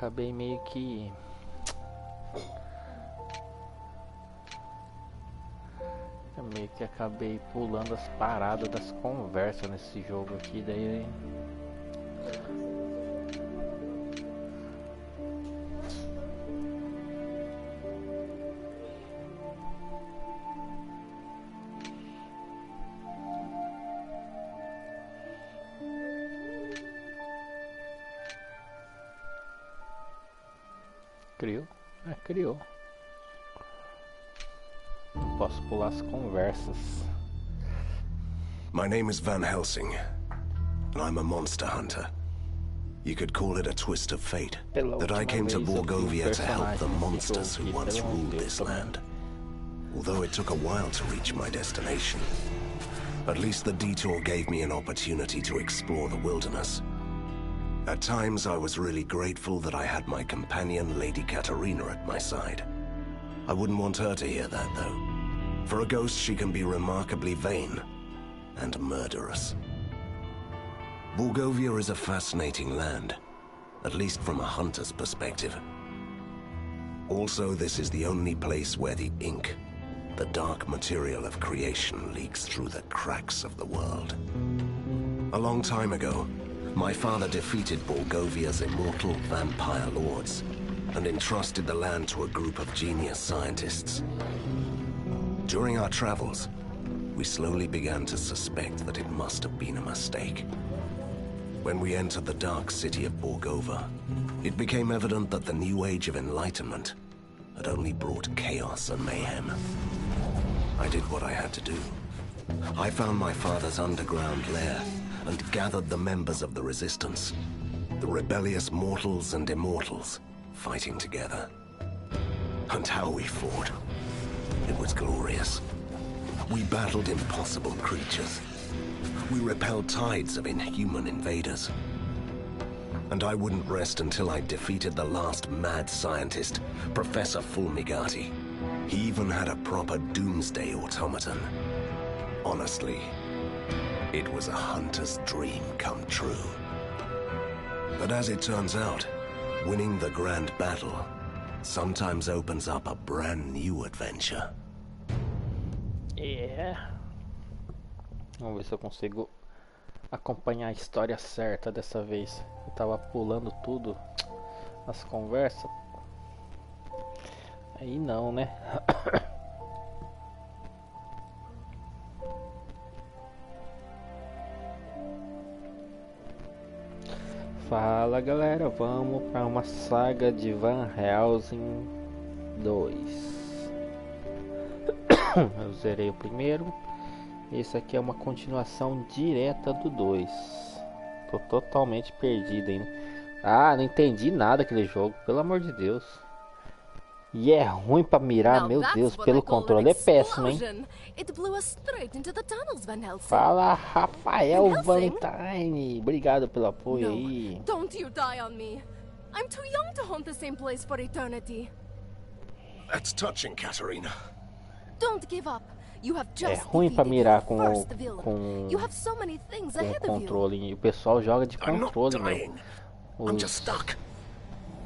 acabei meio que... acabei pulando as paradas das conversas nesse jogo aqui, daí... Criou? Criou. Posso pular as conversas. My name is Van Helsing, and I'm a monster hunter. You could call it a twist of fate that I came to Borgovia to help the monsters who once ruled this land. Although it took a while to reach my destination, at least the detour gave me an opportunity to explore the wilderness. At times, I was really grateful that I had my companion, Lady Katarina, at my side. I wouldn't want her to hear that, though. For a ghost, she can be remarkably vain and murderous. Borgovia is a fascinating land, at least from a hunter's perspective. Also, this is the only place where the ink, the dark material of creation, leaks through the cracks of the world. A long time ago, my father defeated Borgovia's immortal vampire lords and entrusted the land to a group of genius scientists. During our travels, we slowly began to suspect that it must have been a mistake. When we entered the dark city of Borgova, it became evident that the new age of enlightenment had only brought chaos and mayhem. I did what I had to do. I found my father's underground lair and gathered the members of the resistance, the rebellious mortals and immortals, fighting together. And how we fought. It was glorious. We battled impossible creatures. We repelled tides of inhuman invaders. And I wouldn't rest until I defeated the last mad scientist, Professor Fulmigati. He even had a proper doomsday automaton. Honestly, it was a hunter's dream come true. But as it turns out, winning the grand battle sometimes opens up a brand new adventure. Yeah. Vamos ver se eu consigo acompanhar a história certa dessa vez. Eu tava pulando tudo, as conversas. Aí não, né? Fala galera, vamos para uma saga de Van Helsing 2. Eu zerei o primeiro. Esse aqui é uma continuação direta do 2. Tô totalmente perdido ainda. Ah, não entendi nada aquele jogo, pelo amor de Deus. E é ruim pra mirar, meu Deus, pelo controle é péssimo, hein? Fala, Rafael Valentine. Obrigado pelo apoio aí. Don't you die on me. I'm too young to haunt the same place for eternity. That's touching, Katarina. Don't give up. You have É just ruim pra mirar com o controle. E o pessoal joga de controle, meu.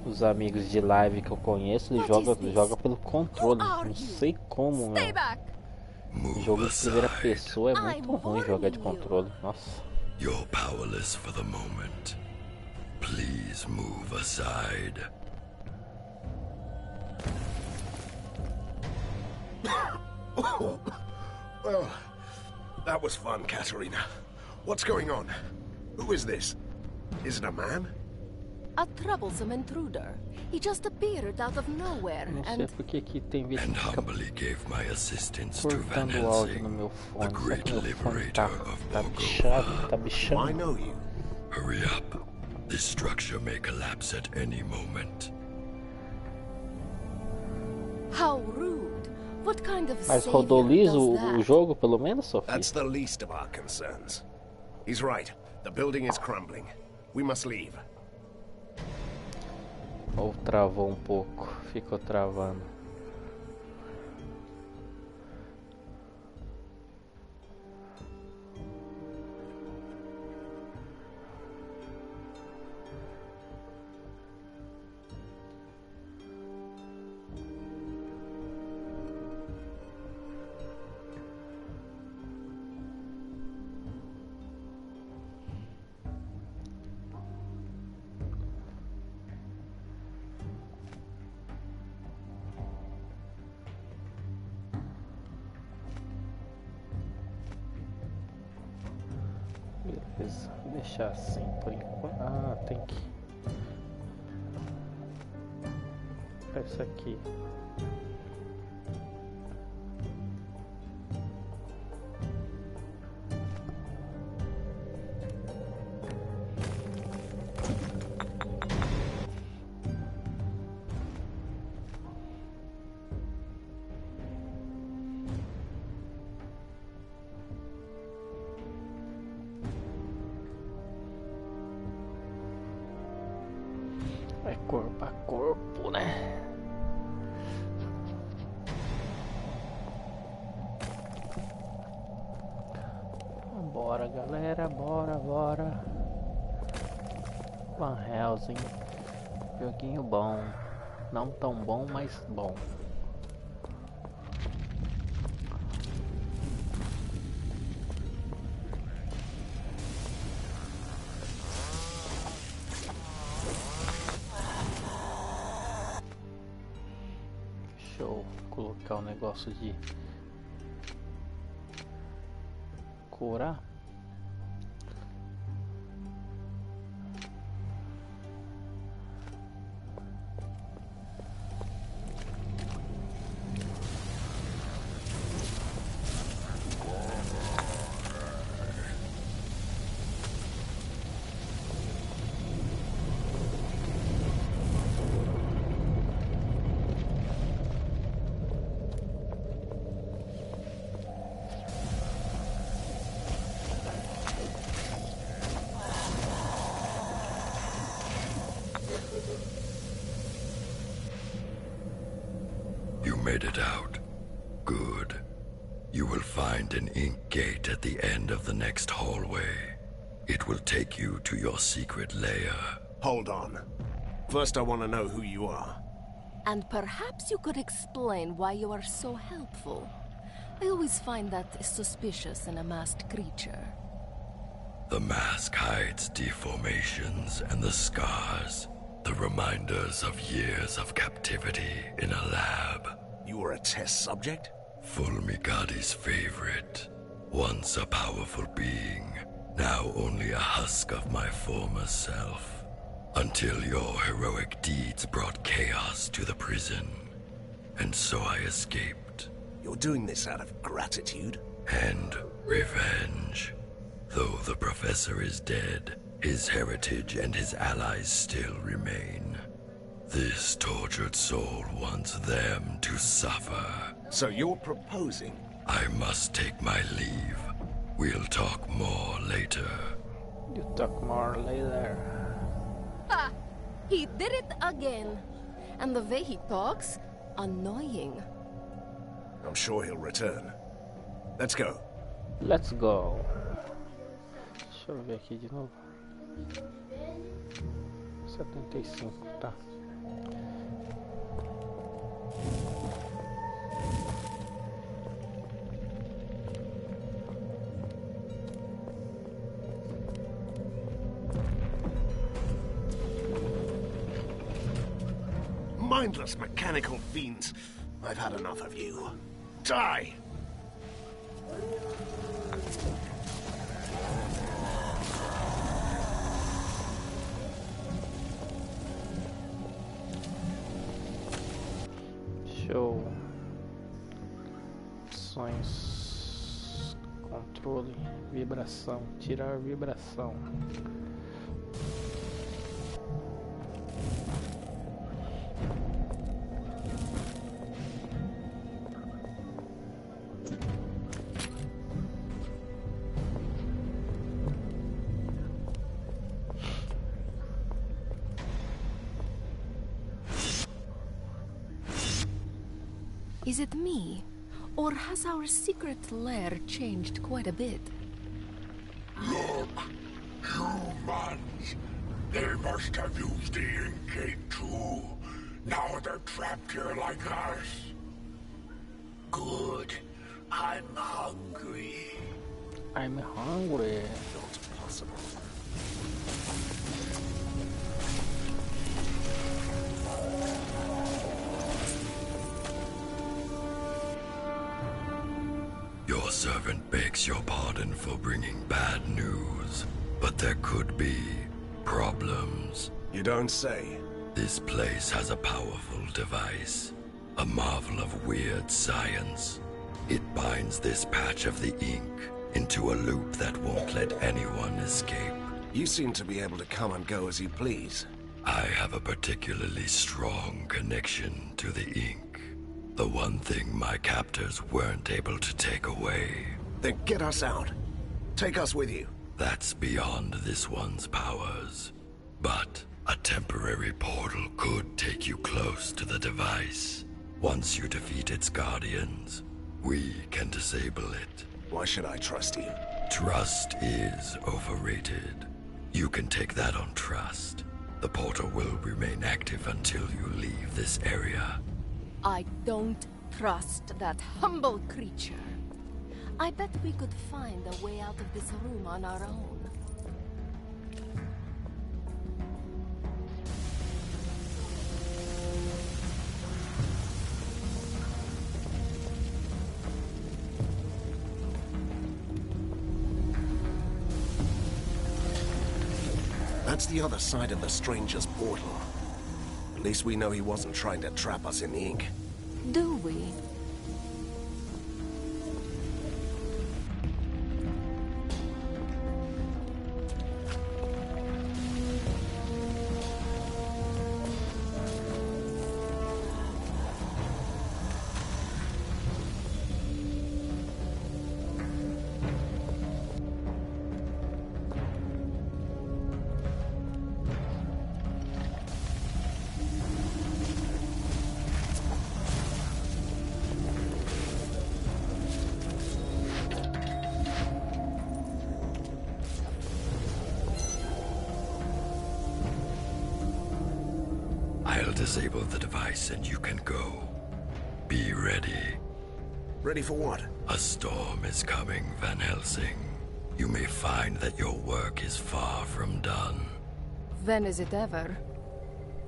Os amigos de live que eu conheço, eles jogam pelo controle. Não sei como, meu. Jogo de primeira pessoa é muito ruim jogar de controle. Nossa. You're powerless for the moment. Please move aside. Well, that was fun, Katarina. What's going on? Who is this? Is it a man? A troublesome intruder. He just appeared out of nowhere and humbly gave my assistance to Van cortando o áudio Helsing, no meu the fone. great Meu fone liberator of tá Borgova. bichando. I know you. Hurry up. This structure may collapse at any moment. How rude. What kind of Mas rodou liso o jogo, pelo menos, Sofia? That's the least of our concerns. He's right. The building is crumbling. We must leave. Ou travou um pouco, ficou travando. Beleza, deixar assim por enquanto. Ah, tem que. Isso aqui. É corpo a corpo, né? Bora, galera, bora. Van Helsing, joguinho bom, não tão bom, mas bom. Deixa eu colocar o negócio de curar. You made it out. Good. You will find an ink gate at the end of the next hallway. It will take you to your secret lair. Hold on. First I want to know who you are. And perhaps you could explain why you are so helpful. I always find that suspicious in a masked creature. The mask hides deformations and the scars. The reminders of years of captivity in a lab. You were a test subject? Fulmigadi's favorite. Once a powerful being, now only a husk of my former self. Until your heroic deeds brought chaos to the prison. And so I escaped. You're doing this out of gratitude? And revenge. Though the professor is dead, his heritage and his allies still remain. This tortured soul wants them to suffer. So you're proposing? I must take my leave. We'll talk more later. You talk more later. Ha! He did it again. And the way he talks, annoying. I'm sure he'll return. Let's go. Let's go. Deixa eu ver aqui de novo. 75, tá. Mindless mechanical fiends. I've had enough of you. Die! Show. Opções. Controle. Vibração. Tirar vibração. Is it me? Or has our secret lair changed quite a bit? Look, humans. They must have used the ink gate too. Now they're trapped here like us. Good. I'm hungry. I'm hungry. Not possible. Your servant begs your pardon for bringing bad news, but there could be problems. You don't say. This place has a powerful device, a marvel of weird science. It binds this patch of the ink into a loop that won't let anyone escape. You seem to be able to come and go as you please. I have a particularly strong connection to the ink. The one thing my captors weren't able to take away. Then get us out. Take us with you. That's beyond this one's powers. But a temporary portal could take you close to the device. Once you defeat its guardians, we can disable it. Why should I trust you? Trust is overrated. You can take that on trust. The portal will remain active until you leave this area. I don't trust that humble creature. I bet we could find a way out of this room on our own. That's the other side of the stranger's portal. At least we know he wasn't trying to trap us in the ink. Do we? I'll disable the device and you can go. Be ready. Ready for what? A storm is coming, Van Helsing. You may find that your work is far from done. When is it ever?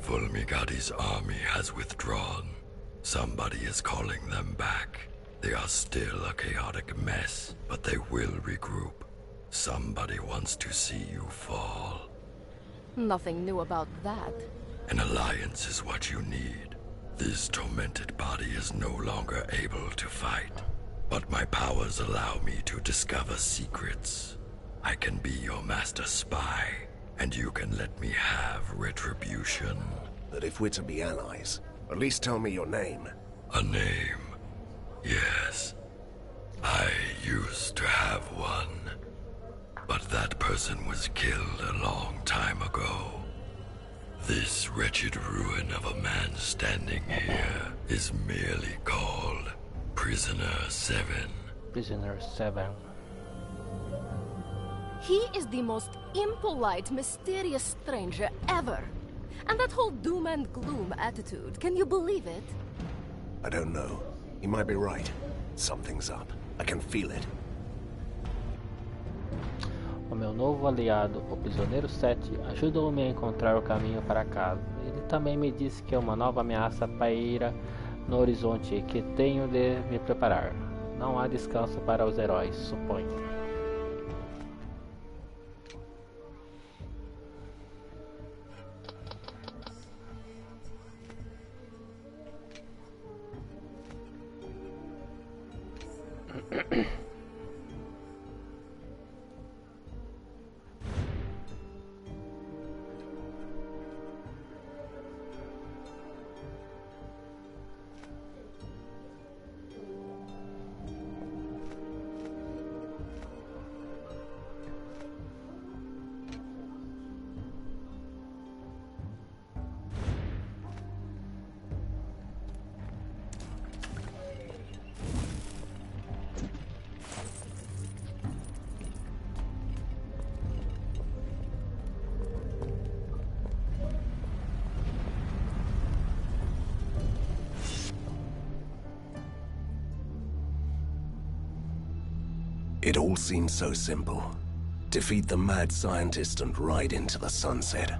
Fulmigadi's army has withdrawn. Somebody is calling them back. They are still a chaotic mess, but they will regroup. Somebody wants to see you fall. Nothing new about that. An alliance is what you need. This tormented body is no longer able to fight, but my powers allow me to discover secrets. I can be your master spy, and you can let me have retribution. But if we're to be allies, at least tell me your name. A name? Yes. I used to have one, but that person was killed a long time ago. This wretched ruin of a man standing here is merely called Prisoner 7. Prisoner 7. He is the most impolite, mysterious stranger ever. And that whole doom and gloom attitude, can you believe it? I don't know. He might be right. Something's up. I can feel it. O meu novo aliado, o Prisioneiro 7, ajudou-me a encontrar o caminho para casa. Ele também me disse que uma nova ameaça paira no horizonte e que tenho de me preparar. Não há descanso para os heróis, suponho. It all seems so simple. Defeat the mad scientist and ride into the sunset.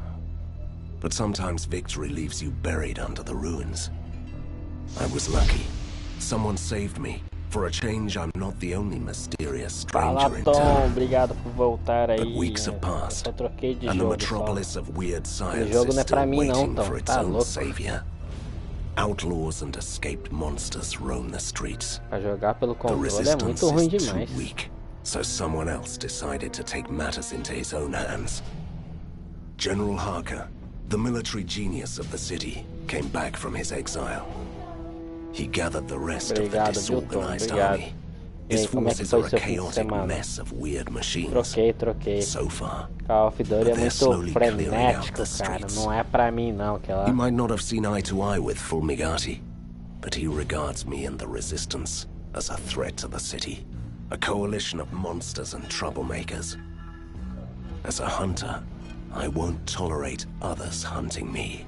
But sometimes victory leaves you buried under the ruins. I was lucky. Someone saved me, For a change, I'm not the only mysterious Fala, stranger in Tom, town. obrigado por voltar aí. But weeks have passed, Só troquei de and the jogo, metropolis só. of weird Esse science jogo is não é pra still mim não, waiting Tom. for its Tá own louco. savior. Outlaws and escaped monsters roam the streets. Pra jogar pelo The controle é resistance muito ruim is demais. too weak, so someone else decided to take matters into his own hands. General Harker, the military genius of the city, came back from his exile. He gathered the rest of the disorganized army. His forces are a chaotic mess of weird machines. Troquei. So far, Call of Duty é they're muito slowly clearing out frenético, the cara. streets. Não é pra mim não, aquela. He might not have seen eye to eye with Fulmigati, but he regards me and the Resistance as a threat to the city, a coalition of monsters and troublemakers. As a hunter, I won't tolerate others hunting me.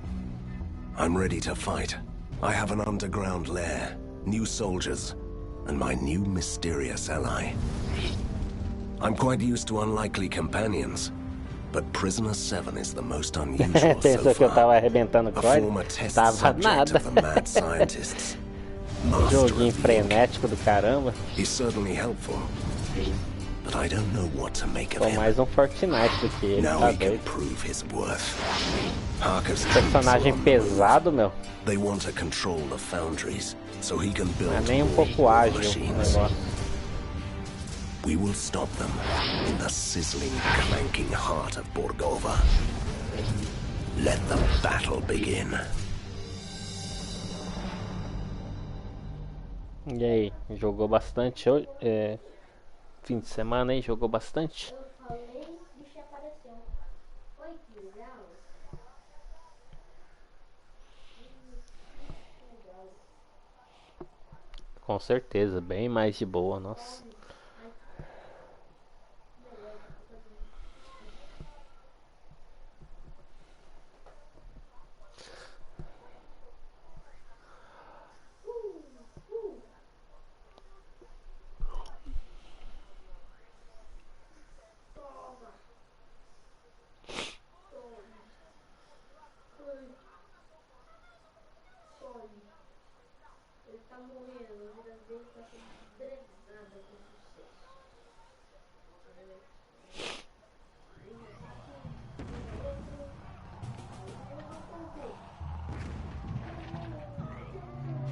I'm ready to fight. I have an underground lair, new soldiers, and my new mysterious ally. I'm quite used to unlikely companions, but Prisoner 7 is the most unusual so Pensou que eu far. tava arrebentando A código? former test Tava subject nada. of the mad scientists. Master of Joguinho the frenético do caramba. He's certainly helpful, but I don't know what to make of Tô him. mais um Fortnite do que ele, Now tá he can doido. prove his worth. Harker's Personagem troops are on the move. pesado, meu. They want to control the foundries, so he can build Não é nem um pouco more ágil o machines. negócio. We will stop them in the sizzling, clanking heart of Borgova. Let the battle begin. E aí, jogou bastante hoje? Fim de semana aí, jogou bastante? Com certeza, bem mais de boa, nossa.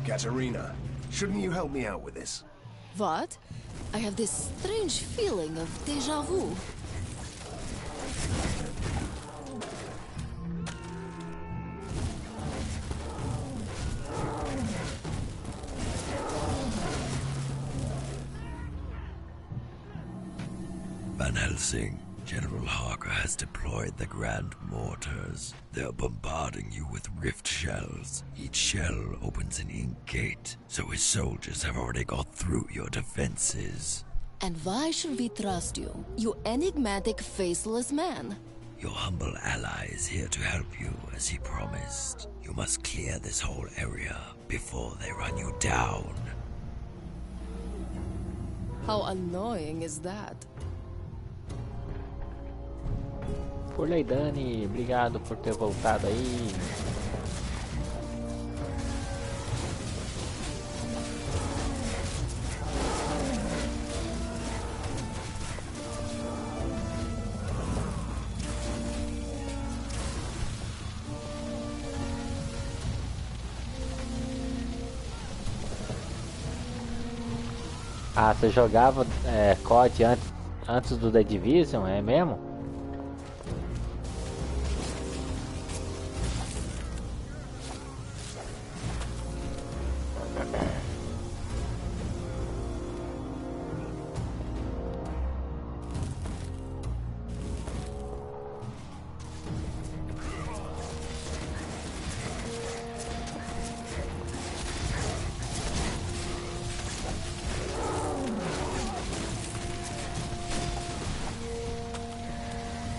Katerina, shouldn't you help me out with this? What? I have this strange feeling of déjà vu. Van Helsing, General Harker has deployed the Grand Mortars. They're bombarding you with rift shells. Each shell opens an ink gate, so his soldiers have already got through your defenses. And why should we trust you, you enigmatic, faceless man? Your humble ally is here to help you, as he promised. You must clear this whole area before they run you down. How annoying is that? Olha aí, Dani, obrigado por ter voltado aí. Ah, você jogava COD antes do The Division, é mesmo?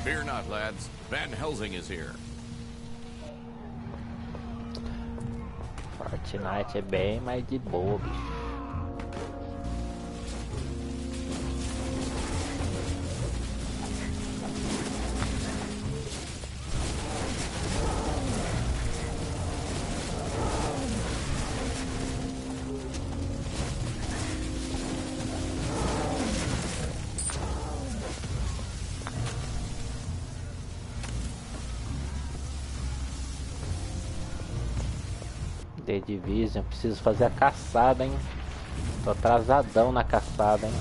Fear not, lads. Van Helsing is here. Fortnite é bem mais de boa, bicho. The Division, preciso fazer a caçada, hein? Tô atrasadão na caçada, hein?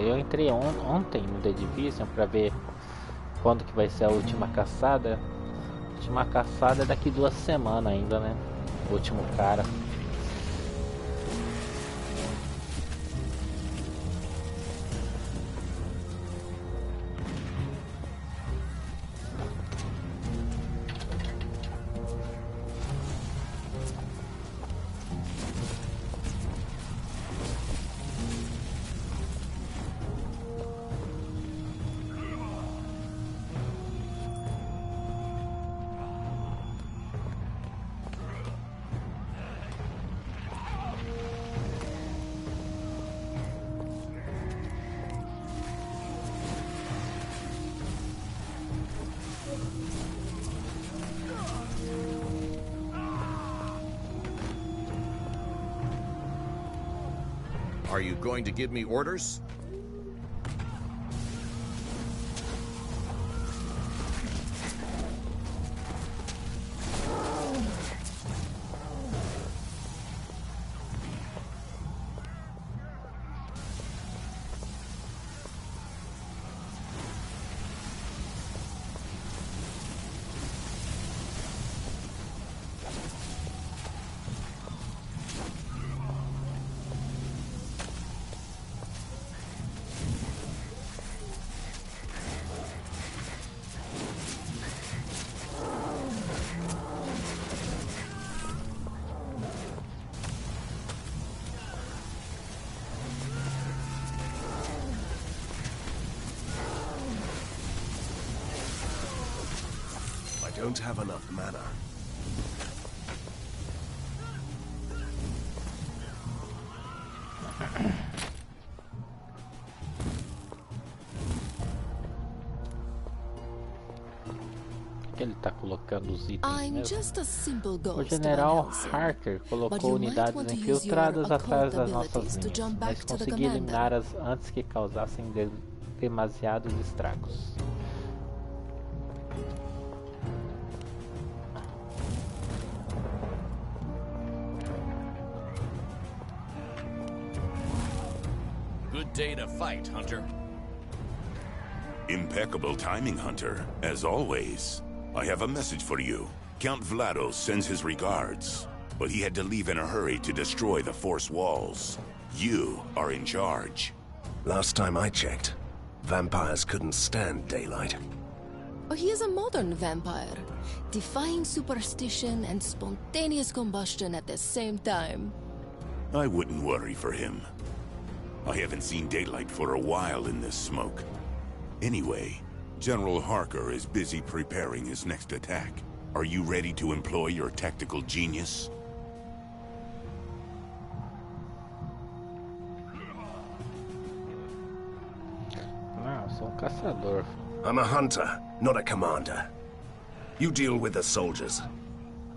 Eu entrei ontem no The Division pra ver quando que vai ser a última caçada. A última caçada é daqui 2 semanas ainda, né? O último cara. Are you going to give me orders? I don't have enough mana. Ele tá colocando os itens I'm mesmo. just a simple O ghost, general Van Helsing. Harker But colocou you might unidades want to use infiltradas your atrás das occult nossas abilities to linhas, jump back mas to the consegui commander. eliminá-las antes que causassem demasiados estragos. Good day to fight, Hunter. Impeccable timing, Hunter, as always. I have a message for you. Count Vlados sends his regards, but he had to leave in a hurry to destroy the Force walls. You are in charge. Last time I checked, vampires couldn't stand daylight. Oh, he is a modern vampire, defying superstition and spontaneous combustion at the same time. I wouldn't worry for him. I haven't seen daylight for a while in this smoke. Anyway, General Harker is busy preparing his next attack. Are you ready to employ your tactical genius? Não, eu sou um caçador. I'm a hunter, not a commander. You deal with the soldiers.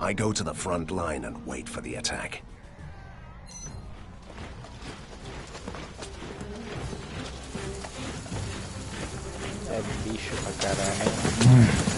I go to the front line and wait for the attack. É bicho pra caramba, hein?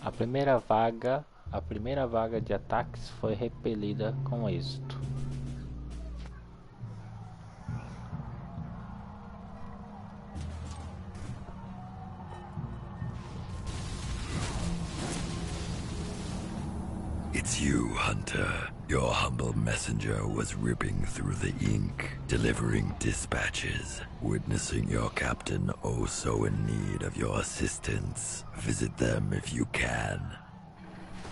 A primeira vaga de ataques foi repelida com êxito. It's you, Hunter. Your humble messenger was ripping through the ink, delivering dispatches, witnessing your captain oh so in need of your assistance. Visit them if you can.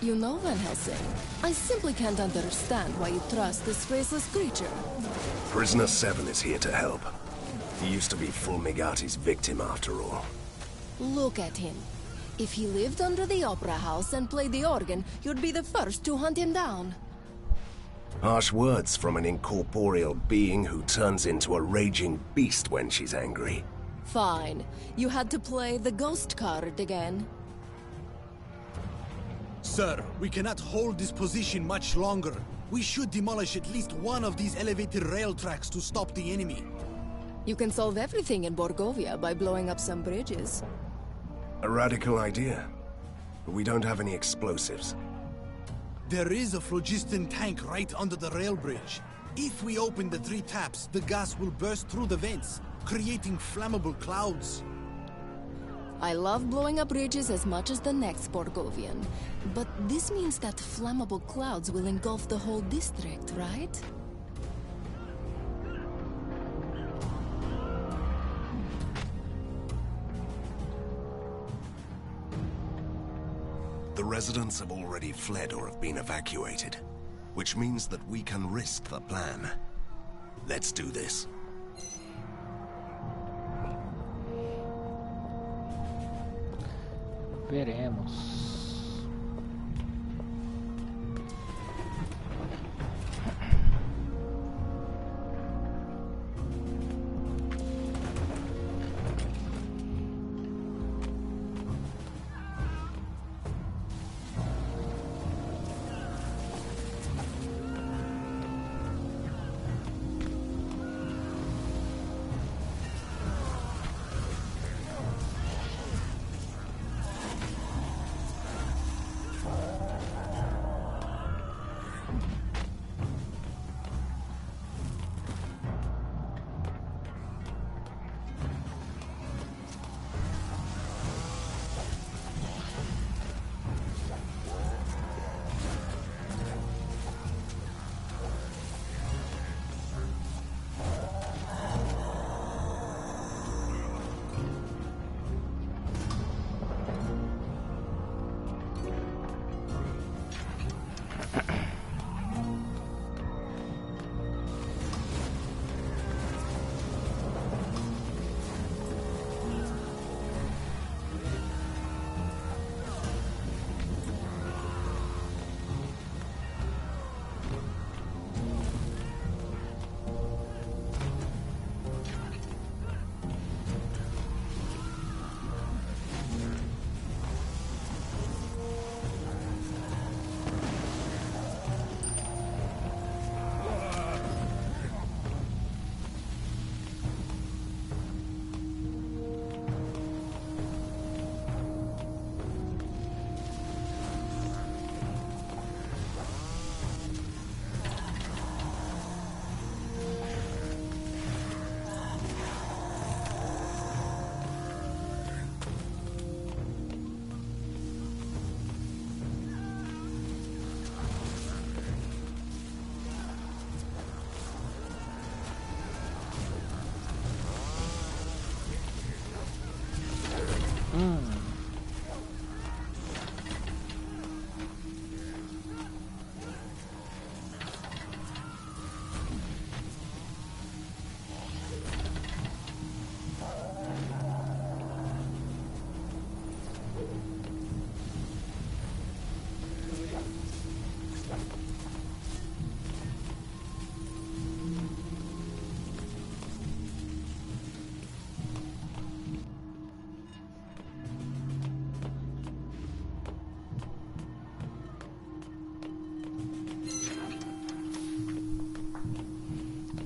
You know, Van Helsing, I simply can't understand why you trust this faceless creature. Prisoner 7 is here to help. He used to be Fulmigati's victim after all. Look at him. If he lived under the opera house and played the organ, you'd be the first to hunt him down. Harsh words from an incorporeal being who turns into a raging beast when she's angry. Fine. You had to play the ghost card again. Sir, we cannot hold this position much longer. We should demolish at least one of these elevated rail tracks to stop the enemy. You can solve everything in Borgovia by blowing up some bridges. A radical idea. But we don't have any explosives. There is a phlogiston tank right under the rail bridge. If we open the 3 taps, the gas will burst through the vents, creating flammable clouds. I love blowing up bridges as much as the next Borgovian. But this means that flammable clouds will engulf the whole district, right? The residents have already fled or have been evacuated, which means that we can risk the plan. Let's do this. Veremos.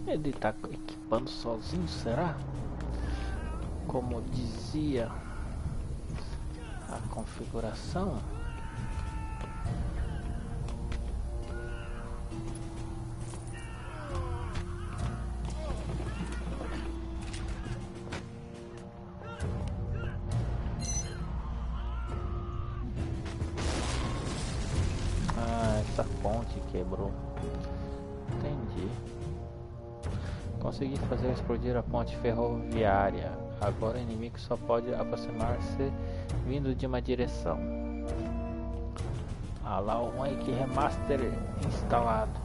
Ele tá equipando sozinho, será? Como dizia a configuração. ponte quebrou. Entendi. Consegui fazer explodir a ponte ferroviária. Agora o inimigo só pode aproximar-se vindo de uma direção. Ah lá, o Wake Remaster instalado.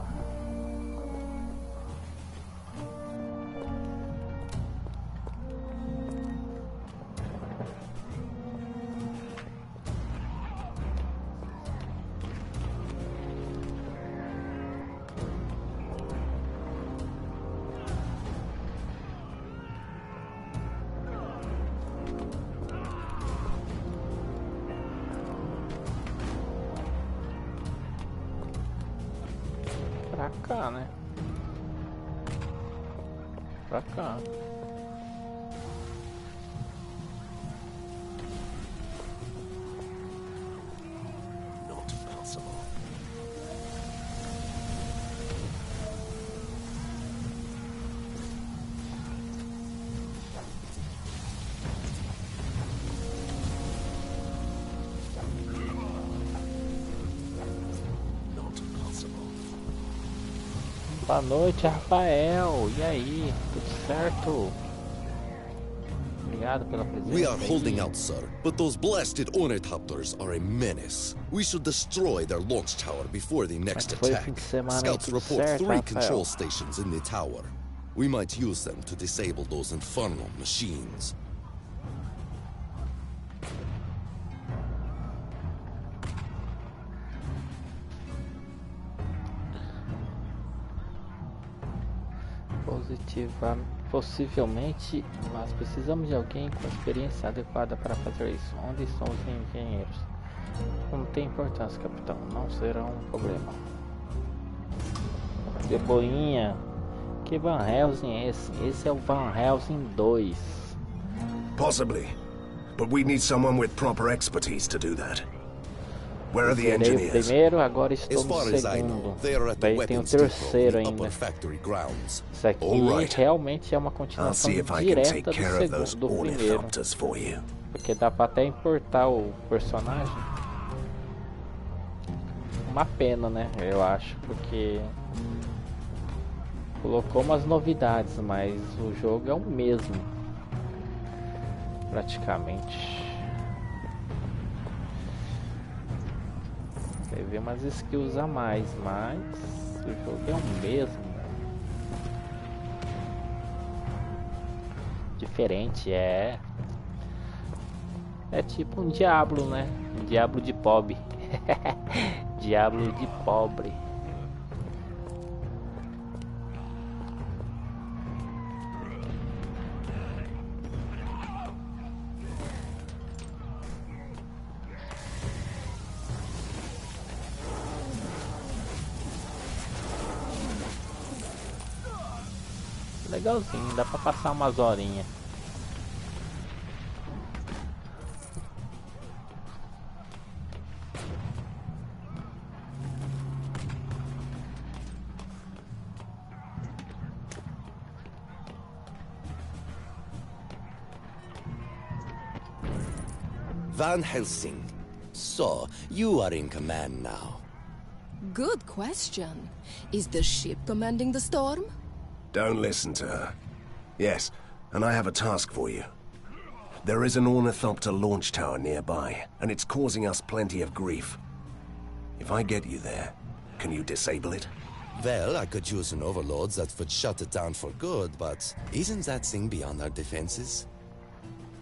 Pra cá, né? Pra cá. Not possible. Not possible. Boa noite, Rafael. E aí? Tudo certo? Obrigado pela presença. We are aí. holding out, sir, but those blasted ornithopters are a menace. We should destroy their launch tower before the next Foi o attack. fim de semana aí, Scouts tudo report certo, 3 Rafael? control stations in the tower. We might use them to disable those infernal machines. Possivelmente, mas precisamos de alguém com experiência adequada para fazer isso. Onde estão os engenheiros? Não tem importância, capitão. Não será um problema. Cebolinha. Que Van Helsing é esse? Esse é o Van Helsing 2. Possibly. But we need someone with proper expertise to do that. Where are the Zerei o engineers? primeiro, agora estou As no far as I know, segundo. they are at the Daí tem o weapons depot terceiro in the ainda. upper factory grounds. Isso aqui Alright. realmente é uma I'll continuação see if I can direta take do care of those segundo, do primeiro. ornithopters for you. Porque dá pra até importar o personagem. Uma pena, né? Eu acho, porque colocou umas novidades, mas o jogo é o mesmo, praticamente. Teve umas skills a mais, mas o jogo é o mesmo. Diferente, é tipo um Diablo, né? Um Diablo de pobre. Diablo de pobre. Legalzinho, dá pra passar umas horinhas. Van Helsing. So, you are in command now. Good question. Is the ship commanding the storm? Don't listen to her. Yes, and I have a task for you. There is an ornithopter launch tower nearby, and it's causing us plenty of grief. If I get you there, can you disable it? Well, I could use an overload that would shut it down for good, but isn't that thing beyond our defenses?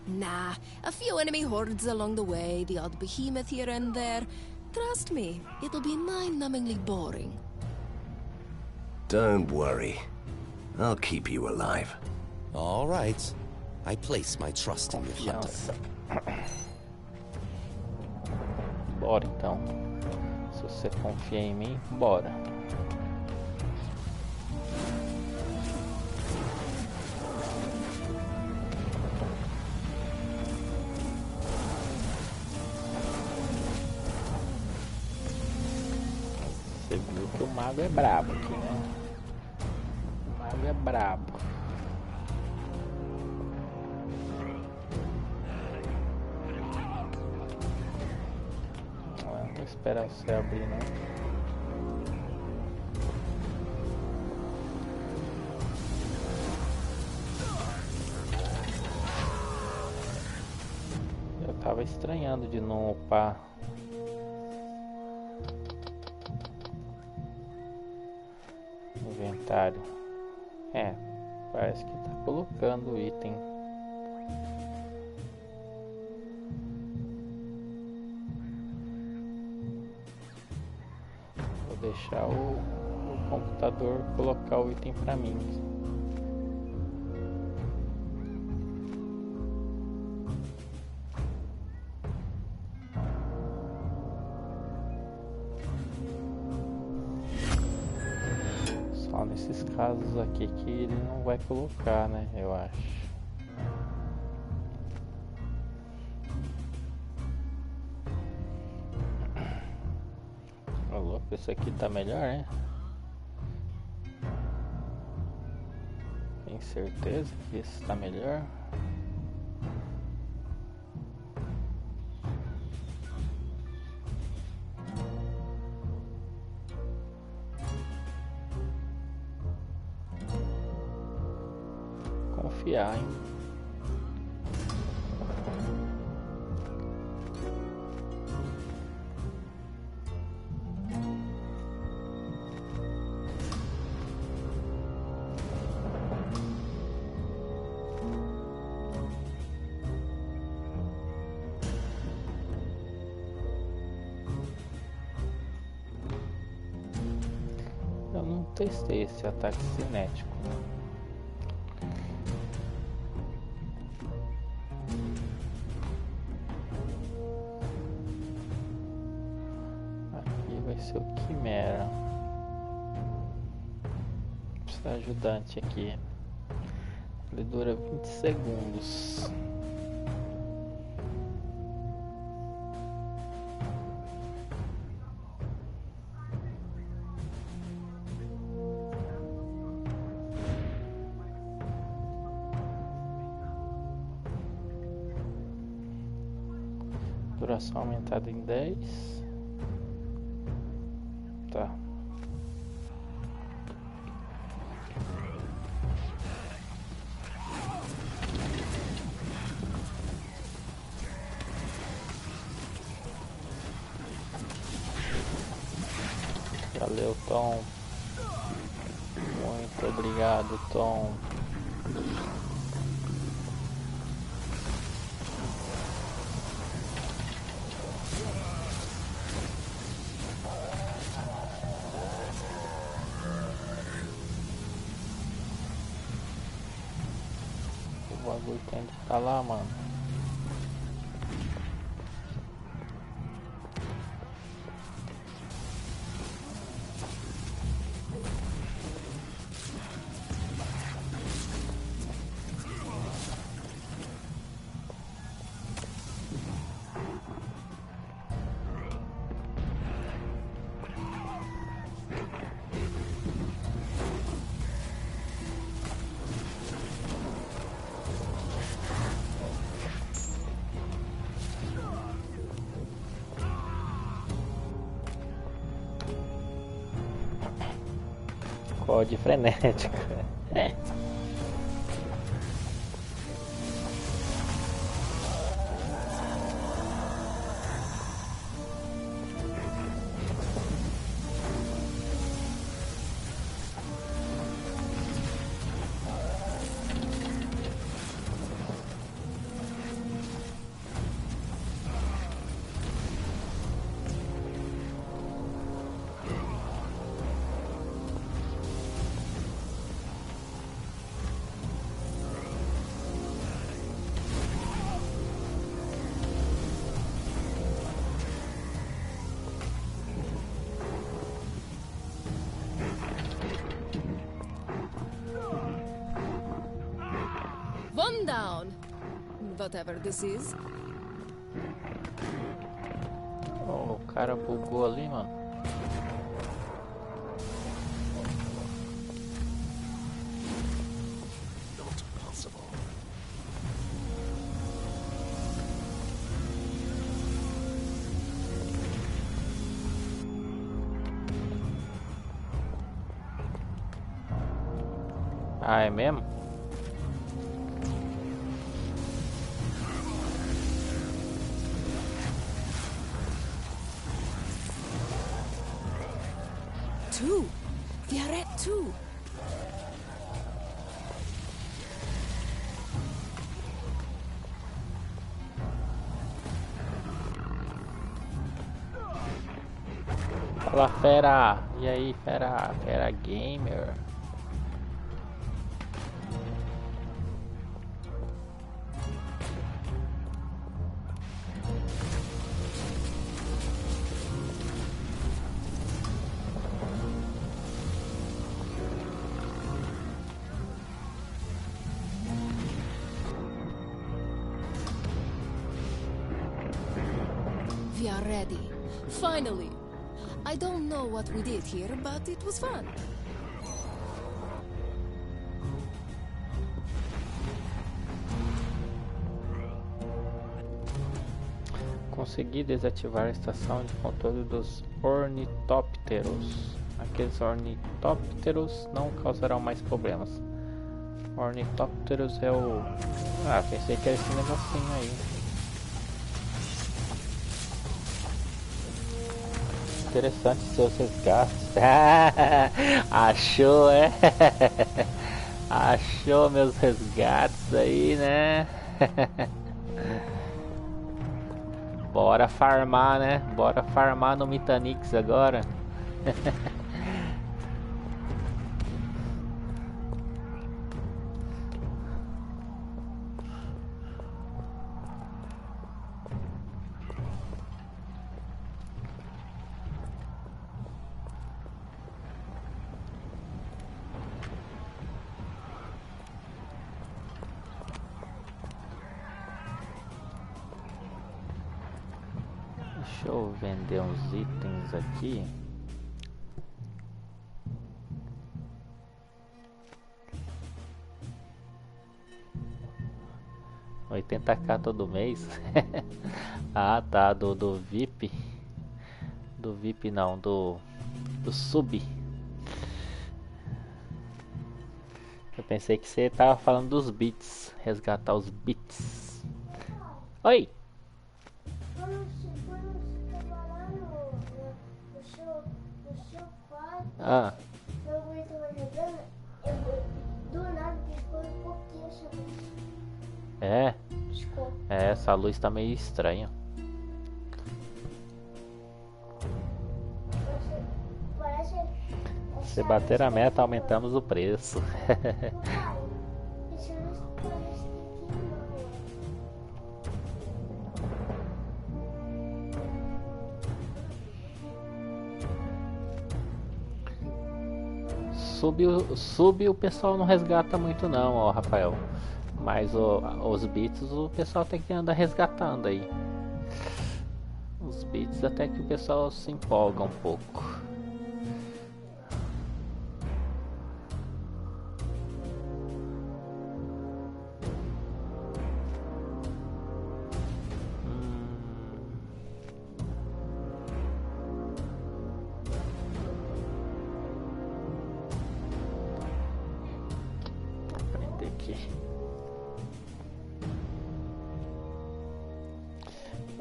Nah, a few enemy hordes along the way, the odd behemoth here and there. Trust me, it'll be mind-numbingly boring. Don't worry. I'll keep you alive. All right. I place my trust in you, Hunter. Bora então. Se você confia em mim, bora. Você viu que o mago é brabo aqui, né? O mago é brabo. Não vou esperar você abrir, não. estranhando de não upar. Inventário. Parece que tá colocando o item. Vou deixar o computador colocar o item pra mim. Só nesses casos aqui que ele não vai colocar, né? Eu acho. Ô louco, esse aqui tá melhor, hein? Tem certeza que esse tá melhor? Confiar, hein? Eu não testei esse ataque cinético. Aqui vai ser o Quimera. Precisa ajudante aqui. Ele dura 20 segundos. Duração aumentada em 10. Tá. Valeu, Tom. Muito obrigado, Tom. O bagulho tem que estar lá, mano. Code frenética. One down. Whatever this is. Oh, o cara bugou ali, mano. Not possible. Ah, é mesmo? too. Viaret too. Fala, fera! E aí, fera? Fera gamer? We are ready. Finally. I don't know what we did here, but it was fun. Consegui desativar a estação de controle dos ornitópteros. Aqueles ornitópteros não causarão mais problemas. Ornitópteros é o... Ah, pensei que era esse negocinho aí. Interessante seus resgates. Achou, é? Achou meus resgates aí, né? Bora farmar, né? Bora farmar no Mitanix agora. Deixa eu vender uns itens aqui. R$80k todo mês. Ah, tá, do VIP. Do VIP não, do sub. Eu pensei que você tava falando dos bits. Resgatar os bits. Oi! Ah. É? É, essa luz tá meio estranha. Se bater a meta, aumentamos o preço. Sub o pessoal não resgata muito não, ó, Rafael. Mas os bits o pessoal tem que andar resgatando aí. Os bits até que o pessoal se empolga um pouco.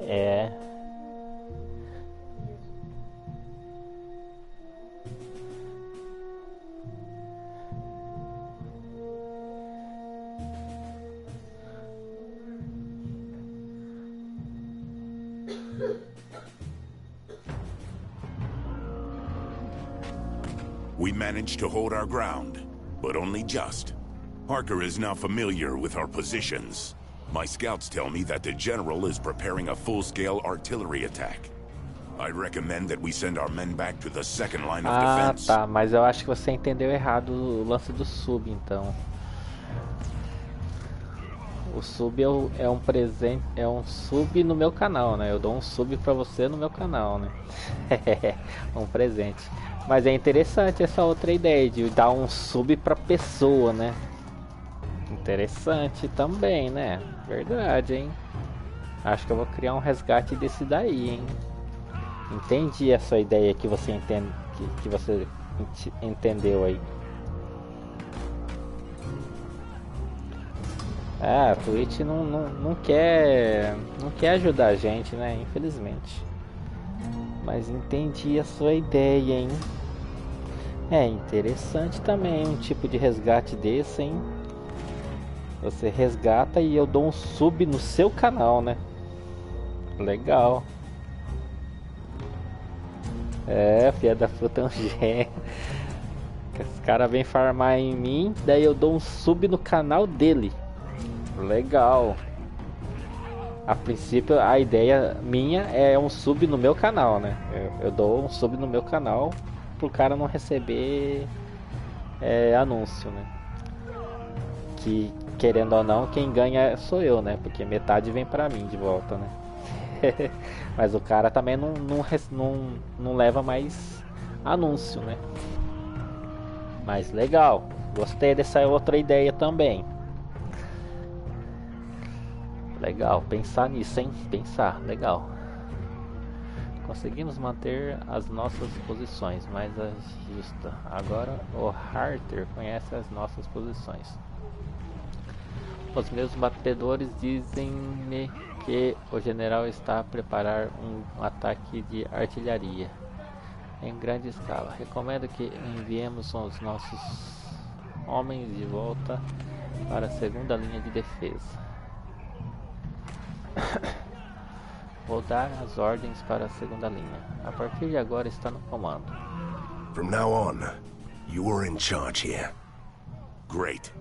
É. We managed to hold our ground, but only just. Harker is now familiar with our positions. My scouts tell me that the General is preparing a full-scale artillery attack. I recommend that we send our men back to the second line of defense. Tá, mas eu acho que você entendeu errado o lance do sub, então. O sub é um presente, é um sub no meu canal, né? Eu dou um sub pra você no meu canal, né? Um presente. Mas é interessante essa outra ideia de dar um sub pra pessoa, né? Interessante também, né? Verdade, hein? Acho que eu vou criar um resgate desse daí, hein? Entendi a sua ideia que você entende, que você entendeu aí. Ah, a Twitch não quer ajudar a gente, né? Infelizmente. Mas entendi a sua ideia, hein? É interessante também um tipo de resgate desse, hein? Você resgata e eu dou um sub no seu canal, né? Legal. É, filha da fruta é um gênio. Os caras vêm farmar em mim, daí eu dou um sub no canal dele. Legal. A princípio, a ideia minha é um sub no meu canal, né? Eu dou um sub no meu canal pro cara não receber anúncio, né? Que, querendo ou não, quem ganha sou eu, né? Porque metade vem pra mim de volta, né? Mas o cara também não leva mais anúncio, né? Mas legal, gostei dessa outra ideia também. Legal, pensar nisso, hein? Pensar, legal. Conseguimos manter as nossas posições, mas ajusta. Agora o Harter conhece as nossas posições. Os meus batedores dizem-me que o general está a preparar um ataque de artilharia em grande escala. Recomendo que enviemos os nossos homens de volta para a segunda linha de defesa. Vou dar as ordens para a segunda linha. A partir de agora está no comando. From now on, you are in charge here. Great.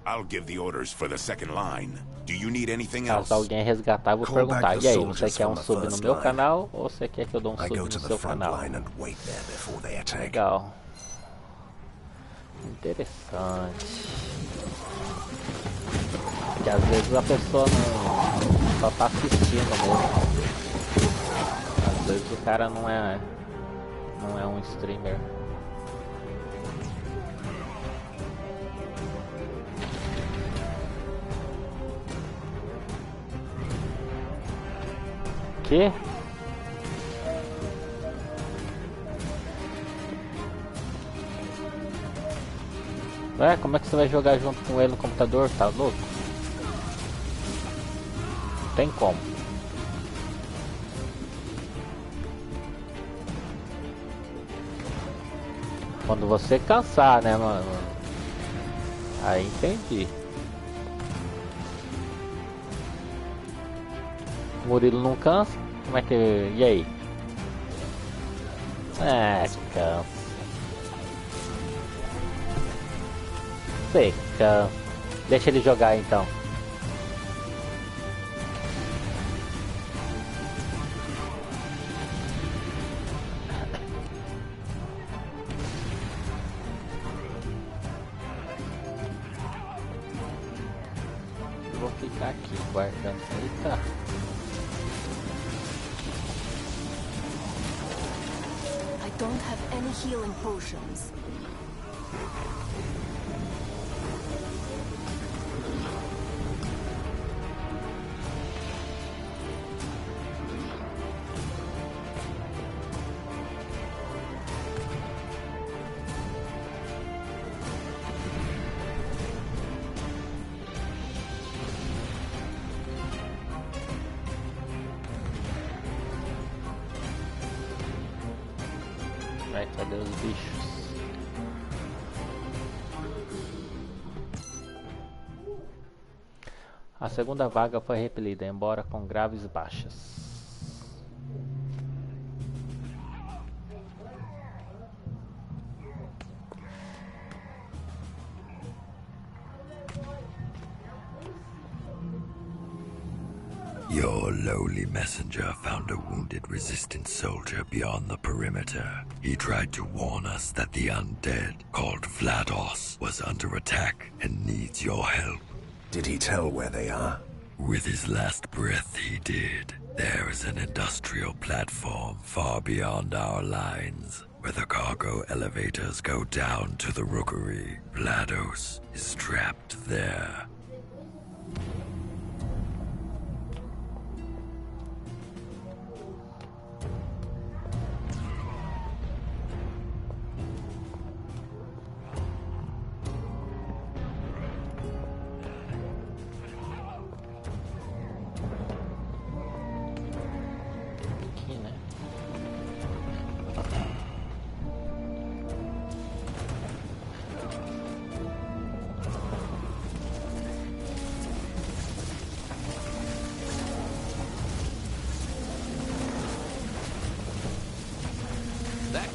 I'll give the orders for the second line. Do you need anything Caso else? alguém resgatar, eu vou perguntar. E aí, você quer um sub no meu canal ou você quer que eu dou um sub no seu canal? Legal. Interessante. Porque às vezes a pessoa não só tá assistindo mesmo. Às vezes o cara não é um streamer. Que? Ué, como é que você vai jogar junto com ele no computador? Tá louco? Não tem como. Quando você cansar, né, mano? Aí entendi. O Murilo não cansa? Como é que... E aí? Cansa. Sei, cansa. Deixa ele jogar então. Vou ficar aqui guardando. Eita. I don't have any healing potions. Cadê os bichos? A segunda vaga foi repelida, embora com graves baixas. Your lowly messenger found a wounded resistance soldier beyond the perimeter. He tried to warn us that the undead, called Vlados, was under attack and needs your help. Did he tell where they are? With his last breath, he did. There is an industrial platform far beyond our lines, where the cargo elevators go down to the rookery. Vlados is trapped there.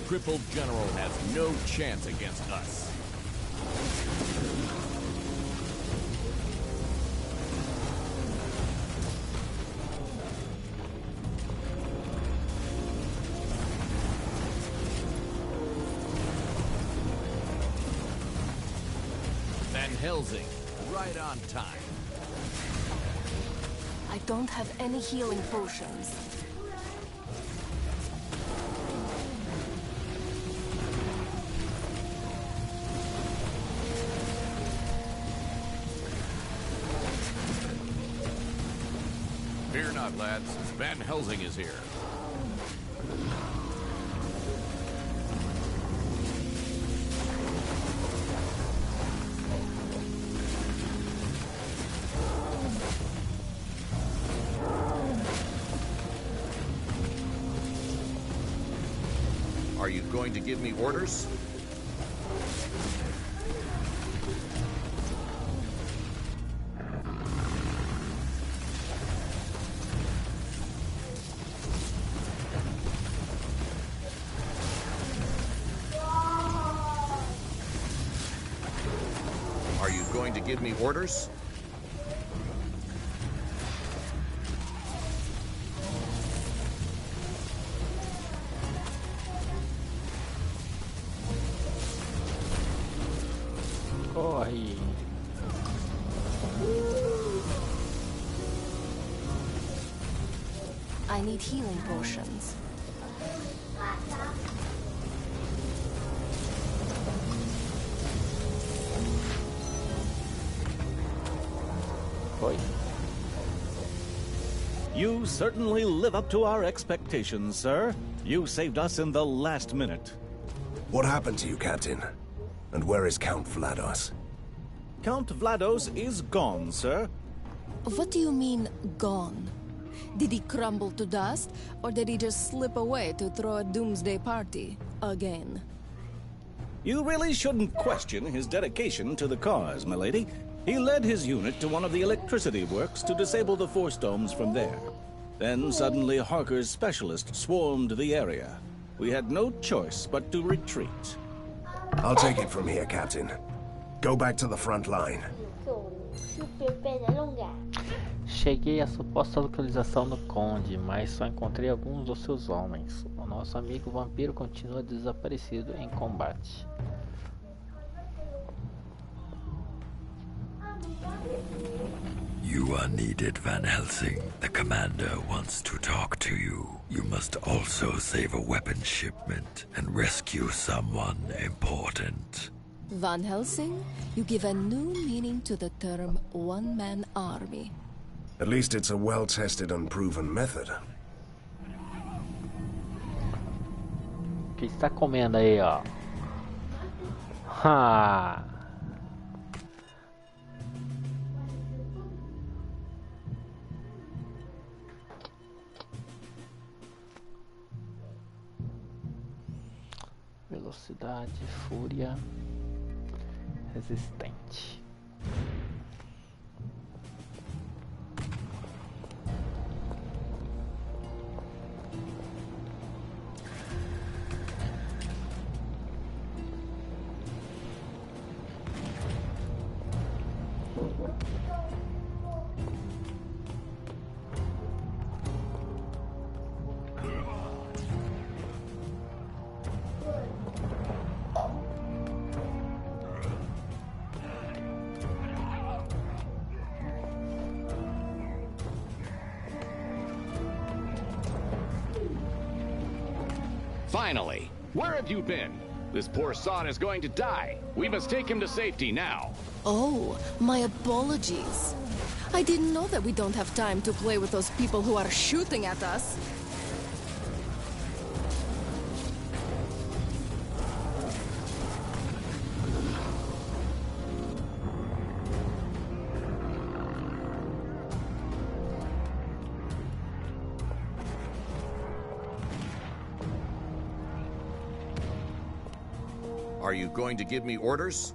crippled general has no chance against us. Van Helsing, right on time. I don't have any healing potions. Fear not, lads. Van Helsing is here. Are you going to give me orders? Are you going to give me orders? Corre. I need healing potions. Foi. You certainly live up to our expectations, sir. You saved us in the last minute. What happened to you, Captain? And where is Count Vlados? Count Vlados is gone, sir. What do you mean, gone? Did he crumble to dust, or did he just slip away to throw a doomsday party again? You really shouldn't question his dedication to the cause, milady. He led his unit to one of the electricity works to disable the force domes from there. Then suddenly Harker's specialists swarmed the area. We had no choice but to retreat. I'll take it from here, Captain. Go back to the front line. Cheguei à suposta localização do Conde, mas só encontrei alguns dos seus homens. O nosso amigo vampiro continua desaparecido em combate. You are needed, Van Helsing. The commander wants to talk to you. You must also save a weapon shipment and rescue someone important. Van Helsing, you give a new meaning to the term one-man army. At least it's a well-tested and proven method. O que está comendo aí, ó? Ha! Velocidade, fúria, resistente. Finally! Where have you been? This poor sod is going to die. We must take him to safety now. Oh, my apologies. I didn't know that we don't have time to play with those people who are shooting at us. Are you going to give me orders?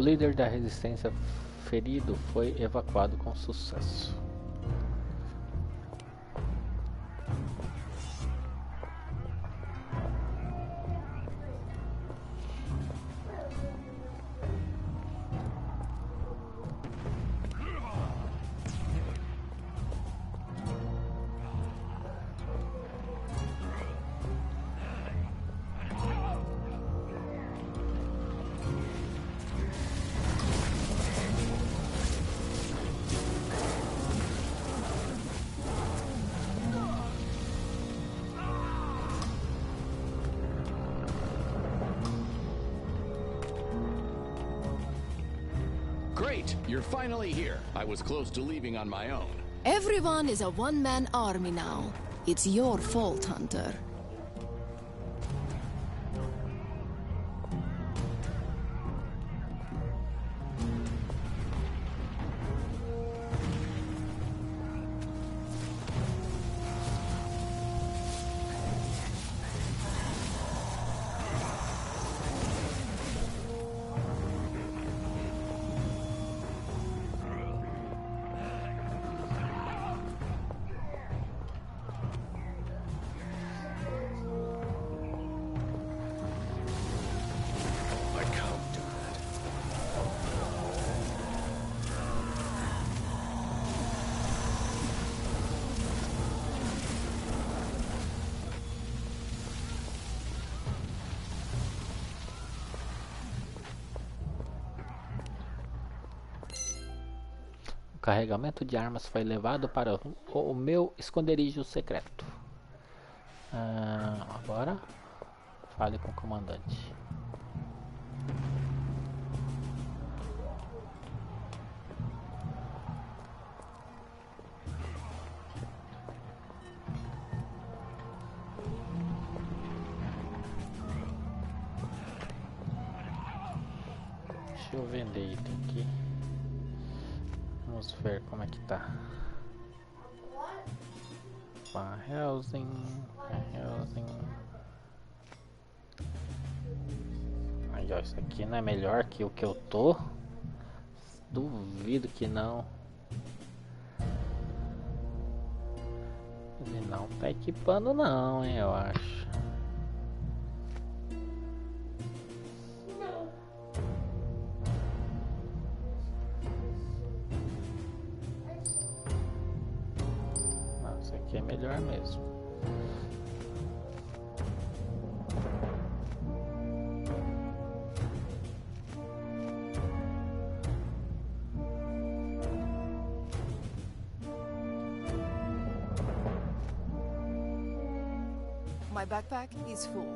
líder da resistência ferido foi evacuado com sucesso. Great, you're finally here. I was close to leaving on my own. Everyone is a one-man army now. It's your fault, Hunter. O carregamento de armas foi levado para o meu esconderijo secreto. Agora, fale com o comandante. Deixa eu vender item aqui. Vamos ver como é que tá. Helsing. Aí ó, isso aqui não é melhor que o que eu tô? Duvido que não. Ele não tá equipando não, hein, eu acho. É melhor mesmo. My backpack is full.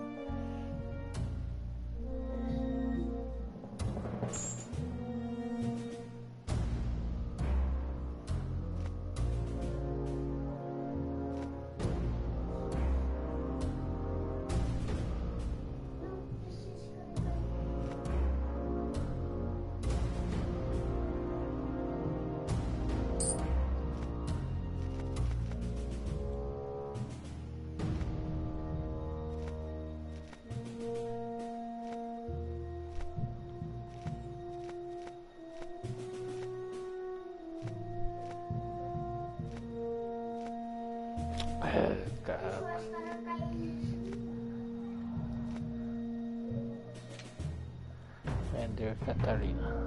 Vender Catarina.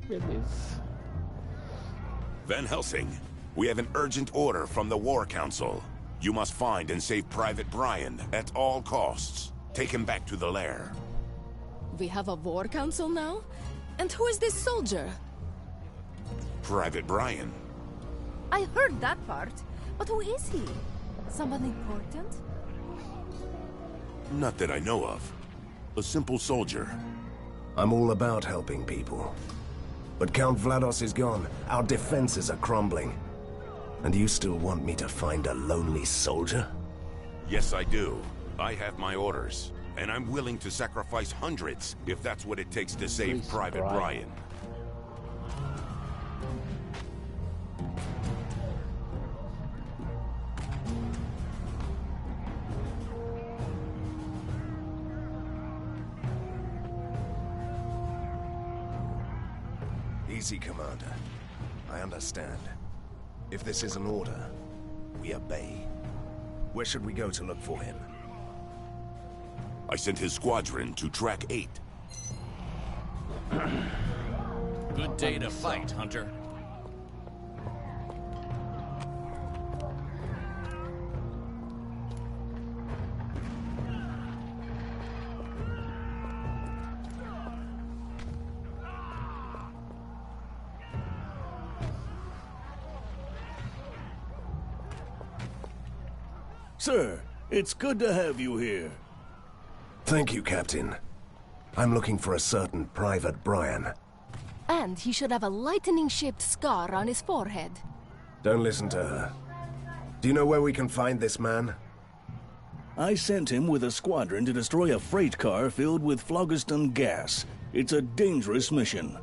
Beleza. Van Helsing, we have an urgent order from the War Council. You must find and save Private Brian at all costs. Take him back to the lair. We have a war council now? And who is this soldier? Private Brian. I heard that part. But who is he? Someone important? Not that I know of. A simple soldier. I'm all about helping people. But Count Vlados is gone. Our defenses are crumbling. And you still want me to find a lonely soldier? Yes, I do. I have my orders. And I'm willing to sacrifice hundreds if that's what it takes to save Please, Private Brian. Brian. Easy, Commander. I understand. If this is an order, we obey. Where should we go to look for him? I sent his squadron to Track 8. Good day to fight, Hunter. Sir, it's good to have you here. Thank you, Captain. I'm looking for a certain Private Brian. And he should have a lightning-shaped scar on his forehead. Don't listen to her. Do you know where we can find this man? I sent him with a squadron to destroy a freight car filled with phlogiston gas. It's a dangerous mission.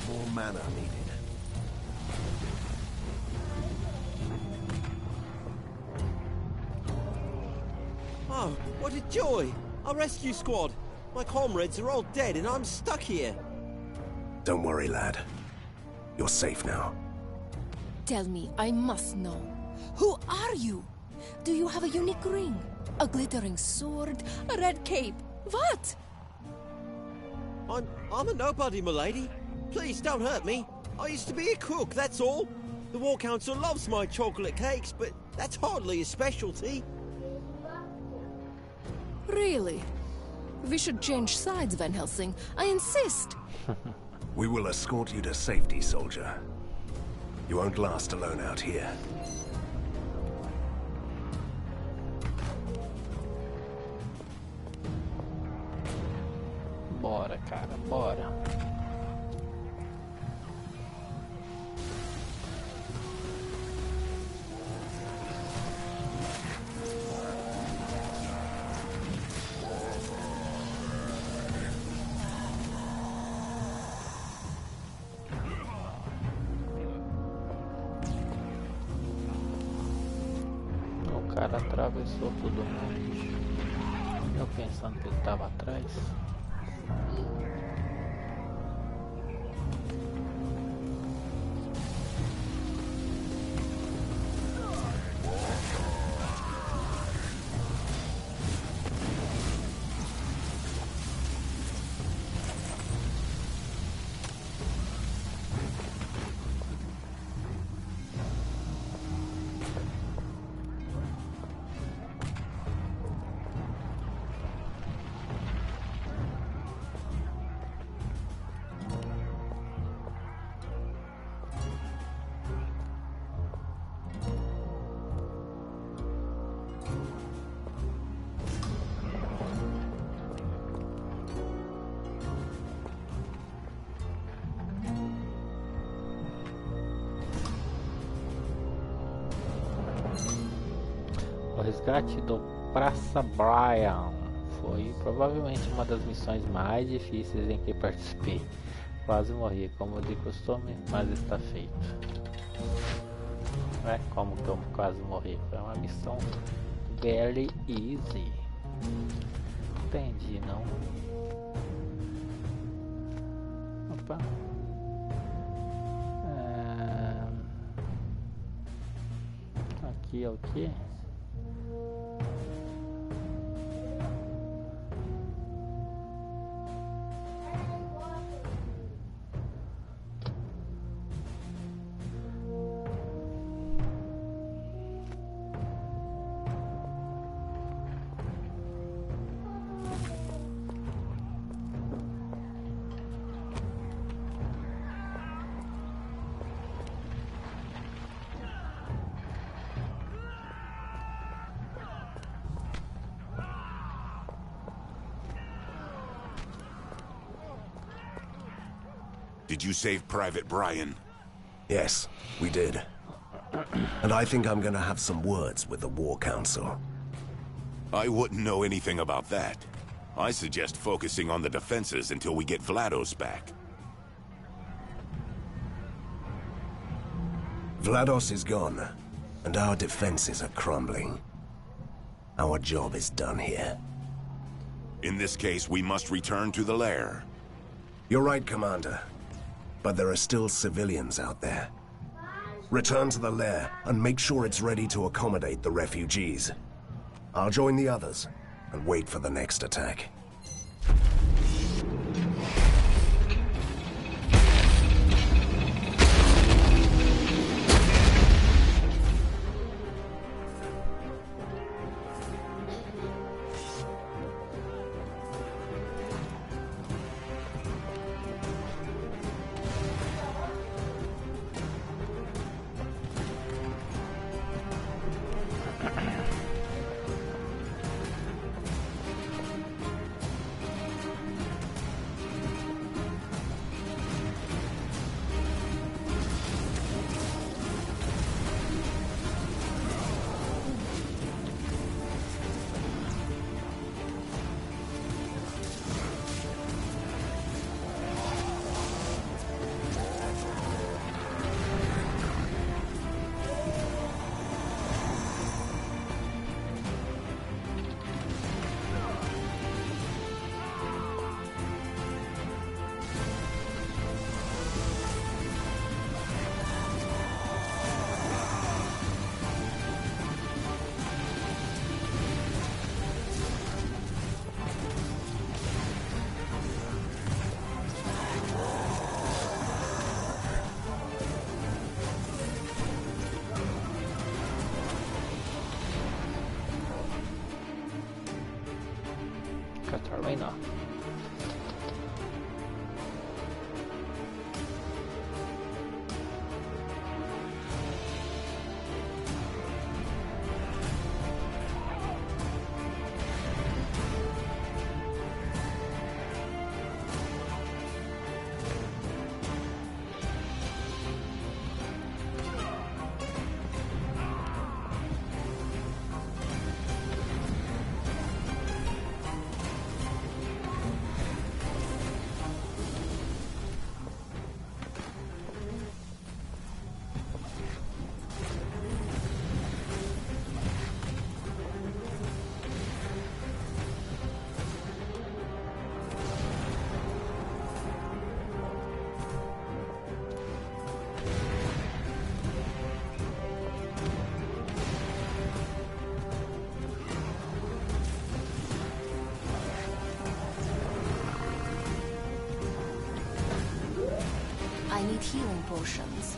More mana needed. Oh, what a joy! Our rescue squad! My comrades are all dead and I'm stuck here! Don't worry, lad. You're safe now. Tell me, I must know. Who are you? Do you have a unique ring? A glittering sword? A red cape? What? I'm a nobody, milady. Please don't hurt me. I used to be a cook, that's all. The War Council loves my chocolate cakes, but that's hardly a specialty. Really? We should change sides, Van Helsing. I insist. We will escort you to safety, soldier. You won't last alone out here. Bora, cara, bora. O cara atravessou todo mundo. Eu pensando que ele tava atrás. O resgate do Praça Brian foi provavelmente uma das missões mais difíceis em que participei. Quase morri, como de costume, mas está feito. Não é como que eu quase morri, foi uma missão very easy. Entendi, não? Opa. Aqui é o que? Did you save Private Brian? Yes, we did. And I think I'm gonna have some words with the War Council. I wouldn't know anything about that. I suggest focusing on the defenses until we get Vlados back. Vlados is gone, and our defenses are crumbling. Our job is done here. In this case, we must return to the lair. You're right, Commander. But there are still civilians out there. Return to the lair and make sure it's ready to accommodate the refugees. I'll join the others and wait for the next attack. Catarina. I need healing potions.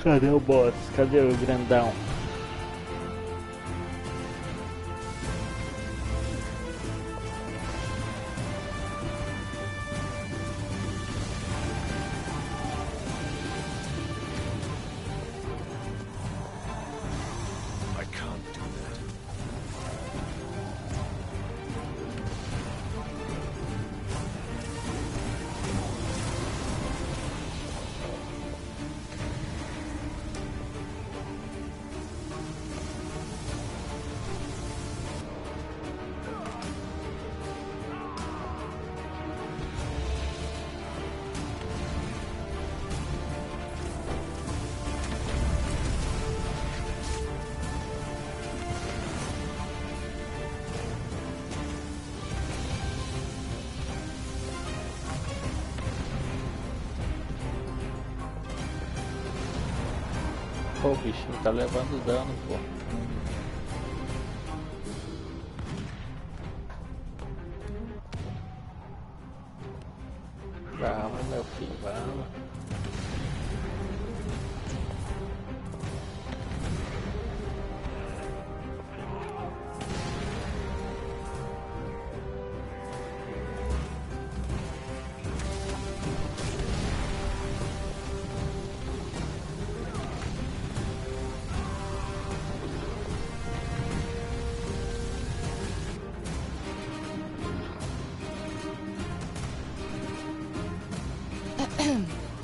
Cadê o boss? Cadê o grandão? I can't do that. Pô, o bichinho tá levando dano, pô. Vamos, meu filho, vamos.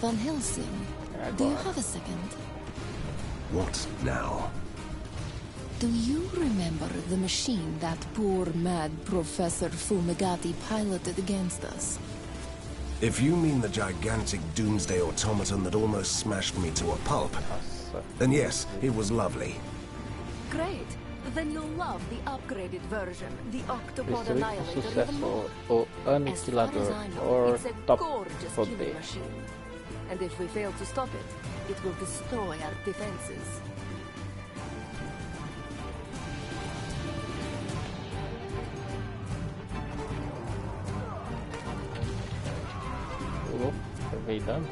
Van Helsing. Do you have a second? What now? Do you remember the machine that poor mad Professor Fumigati piloted against us? If you mean the gigantic doomsday automaton that almost smashed me to a pulp, then yes, it was lovely. Great. Then you'll love the upgraded version, the Octopod Destruir com Annihilator even more. sucesso o As far aniquilador as I know, or it's a top gorgeous poder. killing machine. And if we fail to stop it, it will destroy our defenses. Oh, levei dano.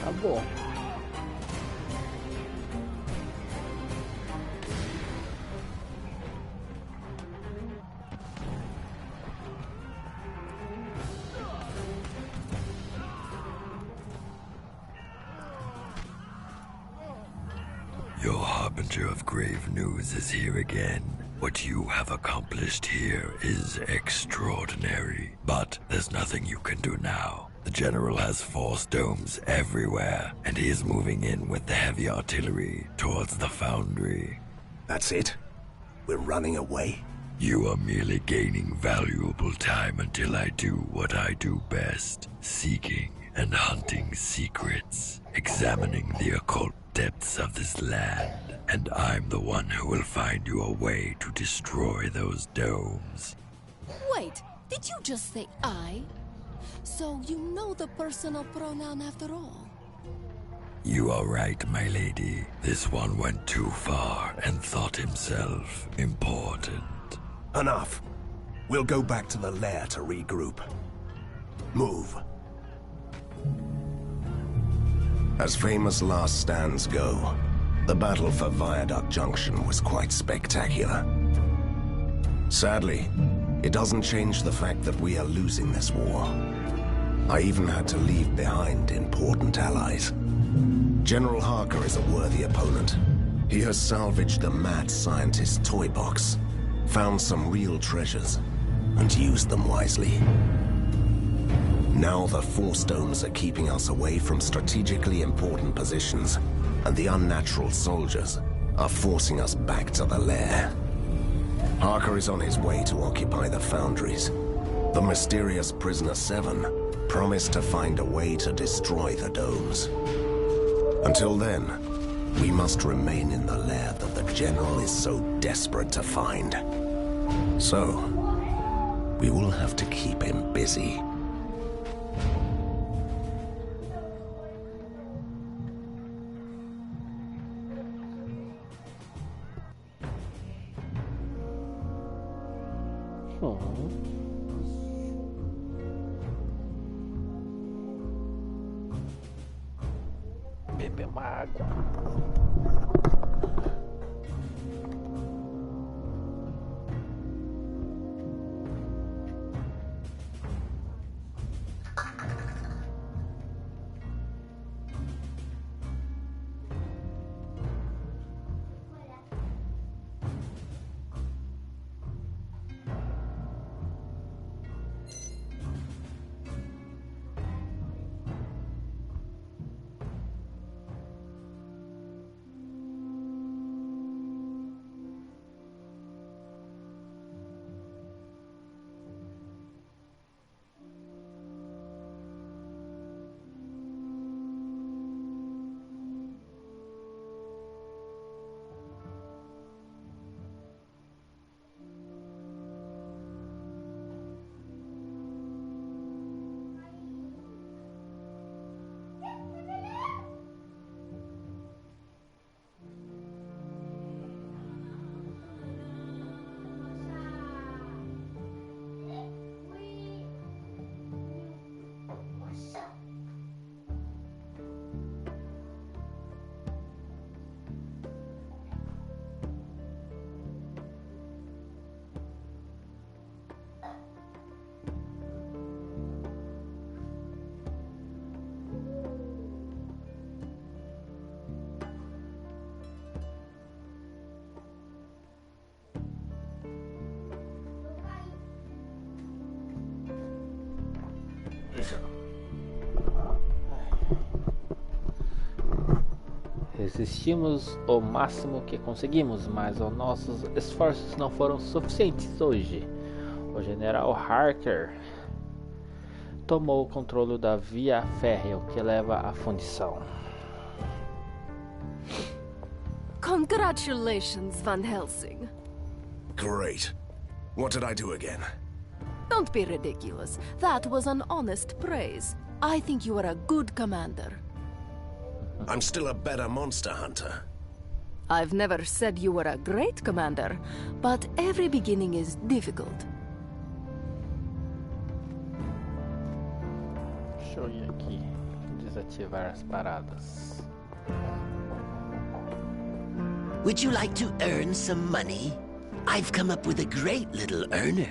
Tá bom. Your harbinger of grave news is here again. What you have accomplished here is extraordinary, but there's nothing you can do now. The General has force domes everywhere, and he is moving in with the heavy artillery towards the foundry. That's it? We're running away? You are merely gaining valuable time until I do what I do best, seeking and hunting secrets, examining the occult depths of this land, and I'm the one who will find you a way to destroy those domes. Wait, did you just say I? So you know the personal pronoun after all? You are right, my lady. This one went too far and thought himself important. Enough. We'll go back to the lair to regroup. Move. As famous last stands go, the battle for Viaduct Junction was quite spectacular. Sadly, it doesn't change the fact that we are losing this war. I even had to leave behind important allies. General Harker is a worthy opponent. He has salvaged the mad scientist's toy box, found some real treasures, and used them wisely. Now the force domes are keeping us away from strategically important positions, and the unnatural soldiers are forcing us back to the lair. Harker is on his way to occupy the foundries. The mysterious Prisoner 7 promised to find a way to destroy the domes. Until then, we must remain in the lair that the General is so desperate to find. So, we will have to keep him busy. Beber uma água. Resistimos o máximo que conseguimos, mas os nossos esforços não foram suficientes hoje. O general Harker tomou o controle da via férrea que leva à fundição. Congratulations, Van Helsing. Great. What did I do again? Don't be ridiculous. That was an honest praise. I think you are a good commander. I'm still a better monster hunter. I've never said you were a great commander, but every beginning is difficult. Deixa eu ir aqui, desativar as paradas. Would you like to earn some money? I've come up with a great little earner.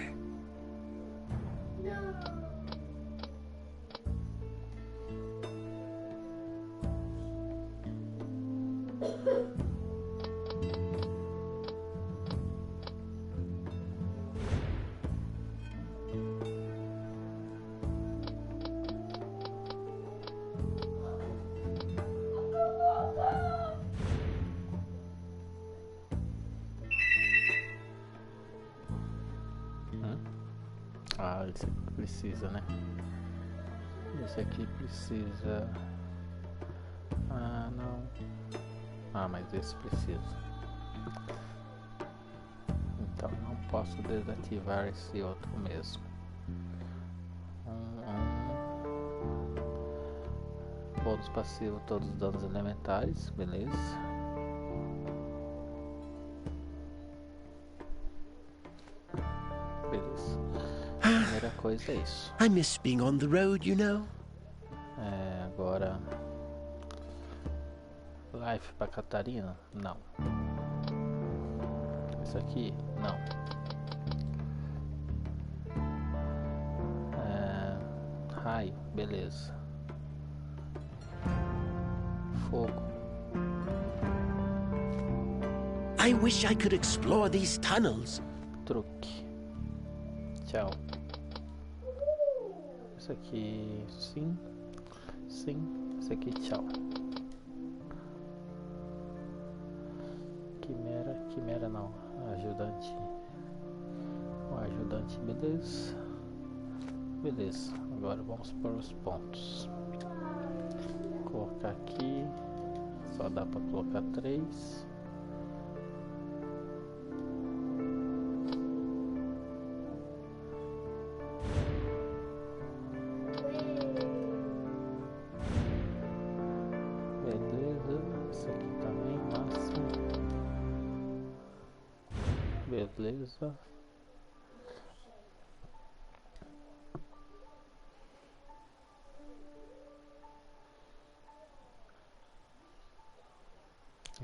Ah, esse aqui precisa, né? Esse aqui precisa... Ah, não. Ah, mas esse precisa. Então não posso desativar esse outro mesmo. Bônus passivo, todos os danos elementares, beleza. Beleza. Primeira coisa é isso. I miss being on the road, you know. Agora... Life pra Catarina? Não. Isso aqui? Não. Raio, beleza. Fogo. I wish I could explore these tunnels. Truque. Tchau. Isso aqui, sim. Sim. Isso aqui, tchau. Quimera não. Ajudante. O ajudante, beleza. Beleza. Agora vamos para os pontos. Vou colocar aqui. Só dá para colocar 3. Beleza.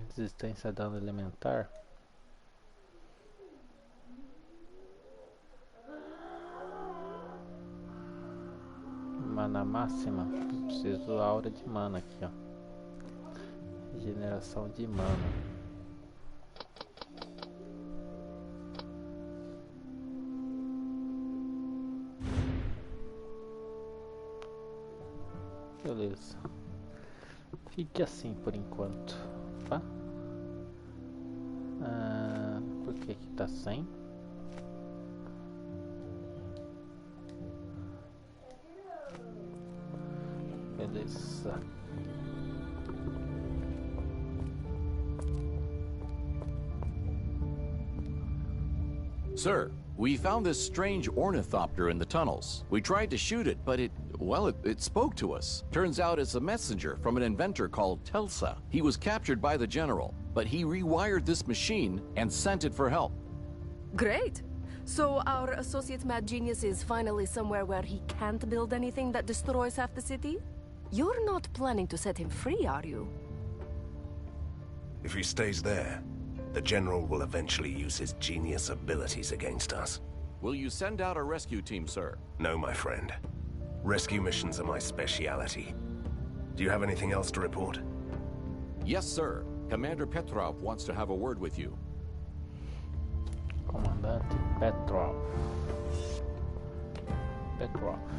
Resistência a dano elementar. Mana máxima. Preciso aura de mana aqui, ó. Regeneração de mana. Beleza. Fique assim por enquanto, tá? Por que que tá sem? Beleza. Sir, we found this strange ornithopter in the tunnels. We tried to shoot it, but it spoke to us. Turns out it's a messenger from an inventor called Telsa. He was captured by the general, but he rewired this machine and sent it for help. Great! So our associate mad genius is finally somewhere where he can't build anything that destroys half the city? You're not planning to set him free, are you? If he stays there, the General will eventually use his genius abilities against us. Will you send out a rescue team, sir? No, my friend. Rescue missions are my speciality. Do you have anything else to report? Yes, sir. Commander Petrov wants to have a word with you. Comandante Petrov.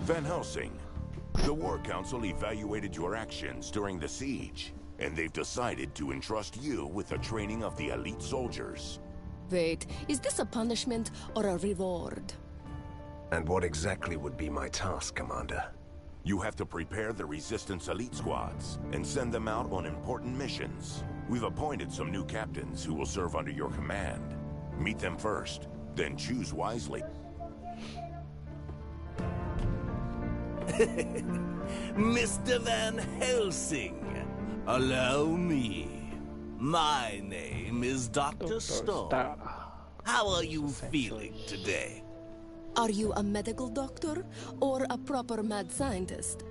Van Helsing, the War Council evaluated your actions during the siege. and they've decided to entrust you with the training of the elite soldiers. Wait, is this a punishment or a reward? And what exactly would be my task, Commander? You have to prepare the Resistance elite squads and send them out on important missions. We've appointed some new captains who will serve under your command. Meet them first, then choose wisely. Mr. Van Helsing, allow me. My name is Dr. Stone. How are you feeling today? Are you a medical doctor or a proper mad scientist?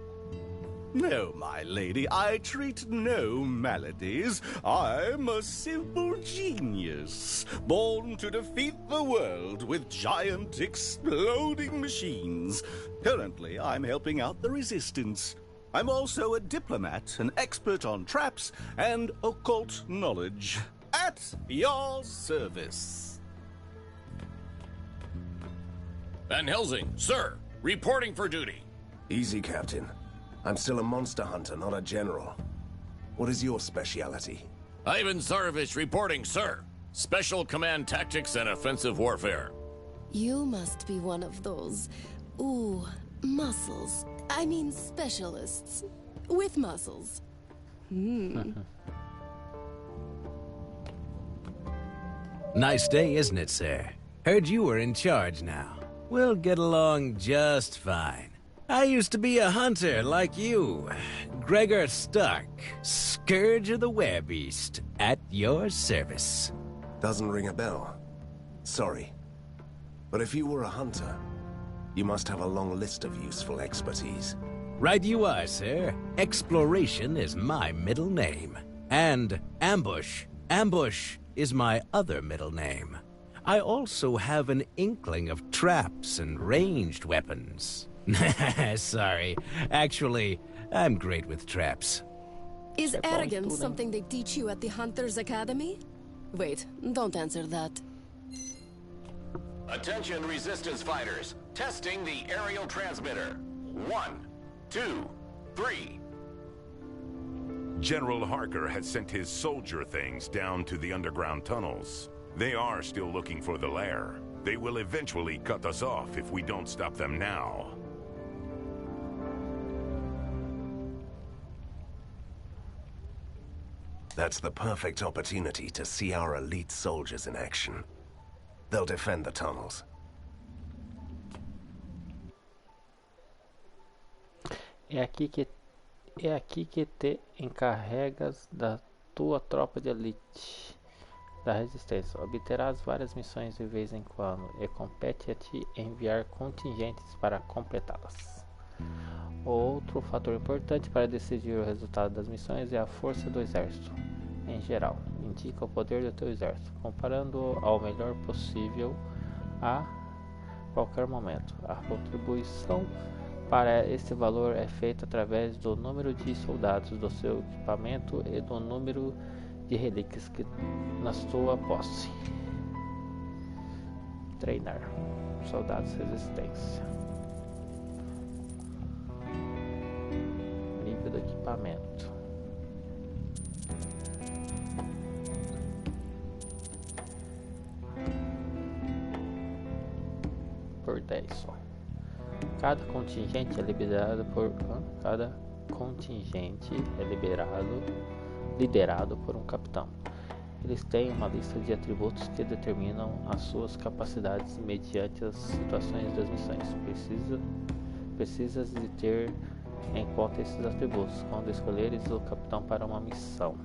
No, my lady, I treat no maladies. I'm a simple genius, born to defeat the world with giant exploding machines. Currently, I'm helping out the Resistance. I'm also a diplomat, an expert on traps, and occult knowledge. At your service. Van Helsing, sir, reporting for duty. Easy, Captain. I'm still a monster hunter, not a general. What is your speciality? Ivan Tsarevich reporting, sir. Special Command Tactics and Offensive Warfare. You must be one of those... muscles. I mean specialists. With muscles. Nice day, isn't it, sir? Heard you were in charge now. We'll get along just fine. I used to be a hunter like you. Gregor Stark, Scourge of the Werebeast, at your service. Doesn't ring a bell. Sorry. But if you were a hunter, you must have a long list of useful expertise. Right you are, sir. Exploration is my middle name. And Ambush. Ambush is my other middle name. I also have an inkling of traps and ranged weapons. Sorry. Actually, I'm great with traps. Is arrogance something they teach you at the Hunters Academy? Wait, don't answer that. Attention, Resistance fighters. Testing the aerial transmitter. 1, 2, 3. General Harker has sent his soldier things down to the underground tunnels. They are still looking for the lair. They will eventually cut us off if we don't stop them now. That's the perfect opportunity to see our elite soldiers in action. They'll defend the tunnels. É aqui que te encarregas da tua tropa de elite da resistência. Obterás várias missões de vez em quando e compete a ti enviar contingentes para completá-las. Outro fator importante para decidir o resultado das missões é a força do exército. Em geral, indica o poder do teu exército, comparando-o ao melhor possível a qualquer momento. A contribuição para este valor é feita através do número de soldados, do seu equipamento e do número de relíquias que na sua posse. Treinar soldados resistência. Nível do equipamento. Por 10 só. Cada contingente é liderado por um capitão. Eles têm uma lista de atributos que determinam as suas capacidades mediante as situações das missões. Precisas de ter em conta esses atributos quando escolheres o capitão para uma missão.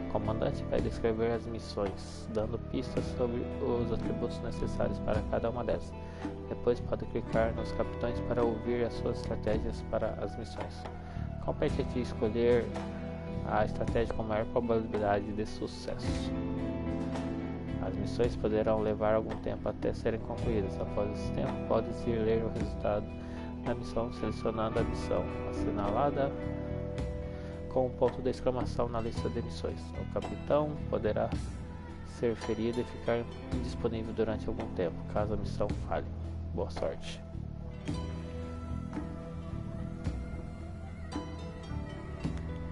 O comandante vai descrever as missões, dando pistas sobre os atributos necessários para cada uma delas. Depois pode clicar nos capitães para ouvir as suas estratégias para as missões. Compete a ti escolher a estratégia com maior probabilidade de sucesso. As missões poderão levar algum tempo até serem concluídas. Após esse tempo, podes ir ler o resultado da missão selecionando a missão assinalada com um ponto de exclamação na lista de missões. O capitão poderá ser ferido e ficar indisponível durante algum tempo, caso a missão falhe. Boa sorte.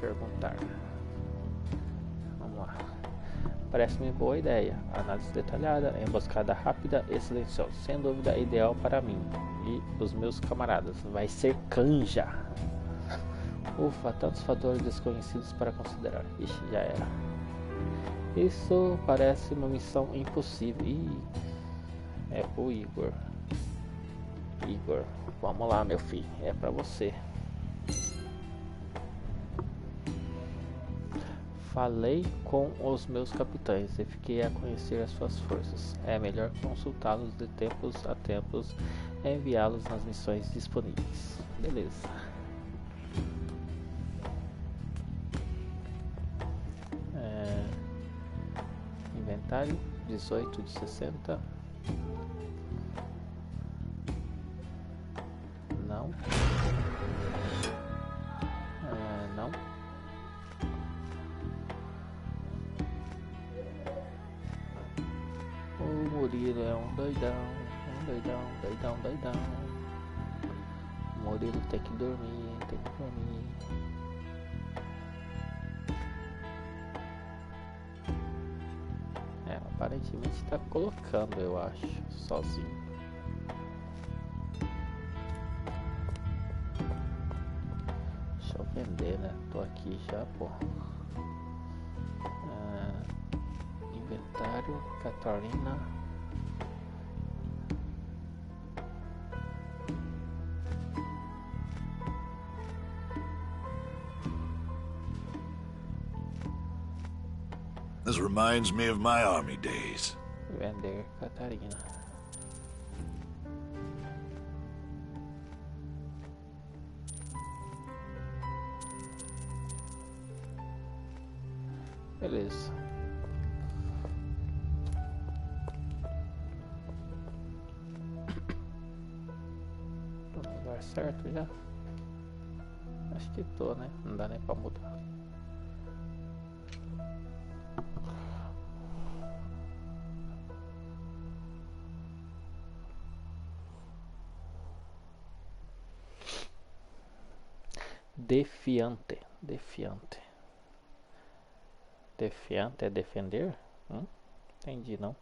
Perguntar. Vamos lá. Parece-me boa ideia. Análise detalhada, emboscada rápida e silenciosa. Sem dúvida ideal para mim e os meus camaradas. Vai ser canja. Ufa, tantos fatores desconhecidos para considerar. Ixi, já era. Isso parece uma missão impossível. Ih, é pro Igor. Igor, vamos lá, meu filho. É pra você. Falei com os meus capitães e fiquei a conhecer as suas forças. É melhor consultá-los de tempos a tempos e enviá-los nas missões disponíveis. Beleza. Inventário 18 de 60. Não. Não. O Murilo é um doidão. Doidão. O Murilo tem que dormir. Aparentemente está colocando, eu acho, sozinho. Deixa eu vender, né? Tô aqui já, pô. Inventário, Catarina. This reminds me of my army days. Vender Catarina. Beleza. Tô no lugar certo já? Acho que tô, né? Não dá nem pra mudar. Defiante. Defiante é defender? Entendi não.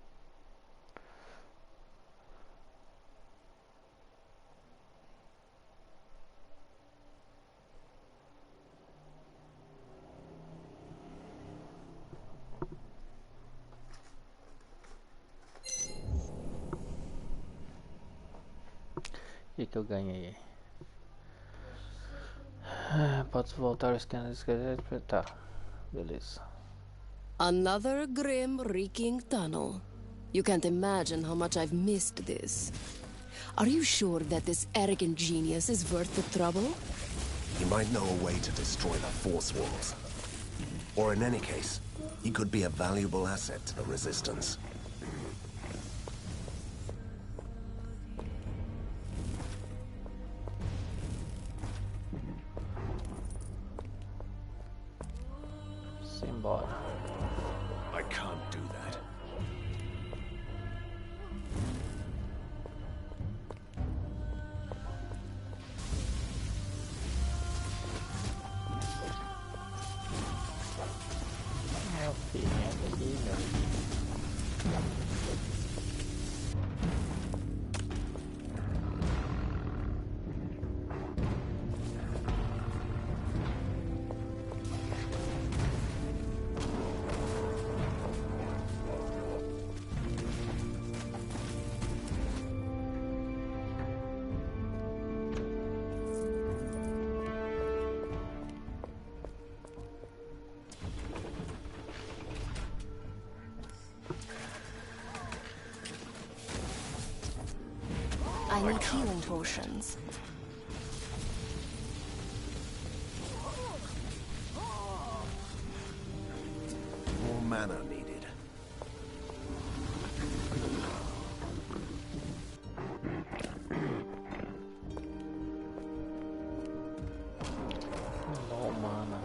O que eu ganhei? Pode voltar ao scanner de tá, beleza. Another grim, reeking tunnel. You can't imagine how much I've missed this. Are you sure that this arrogant genius is worth the trouble? He might know a way to destroy the force walls. Or in any case, he could be a valuable asset to the Resistance. Simbora. I can't do that. Meu filho, entra aqui, meu filho. I need healing potions. More mana needed. No mana.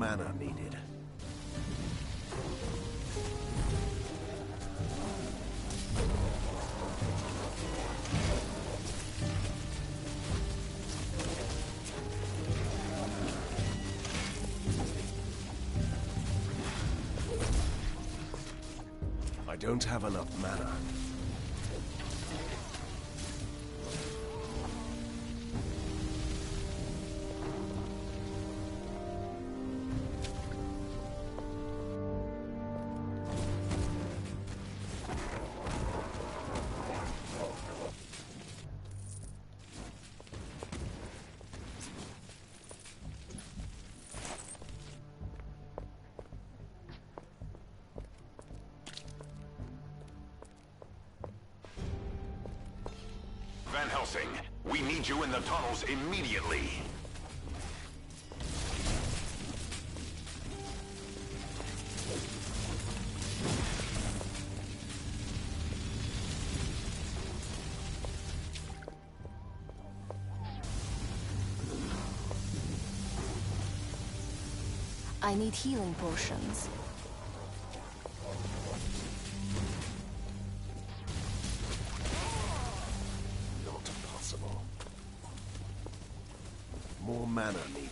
mana needed. I don't have enough mana. Van Helsing, we need you in the tunnels immediately. I need healing potions. Not possible. More mana needed.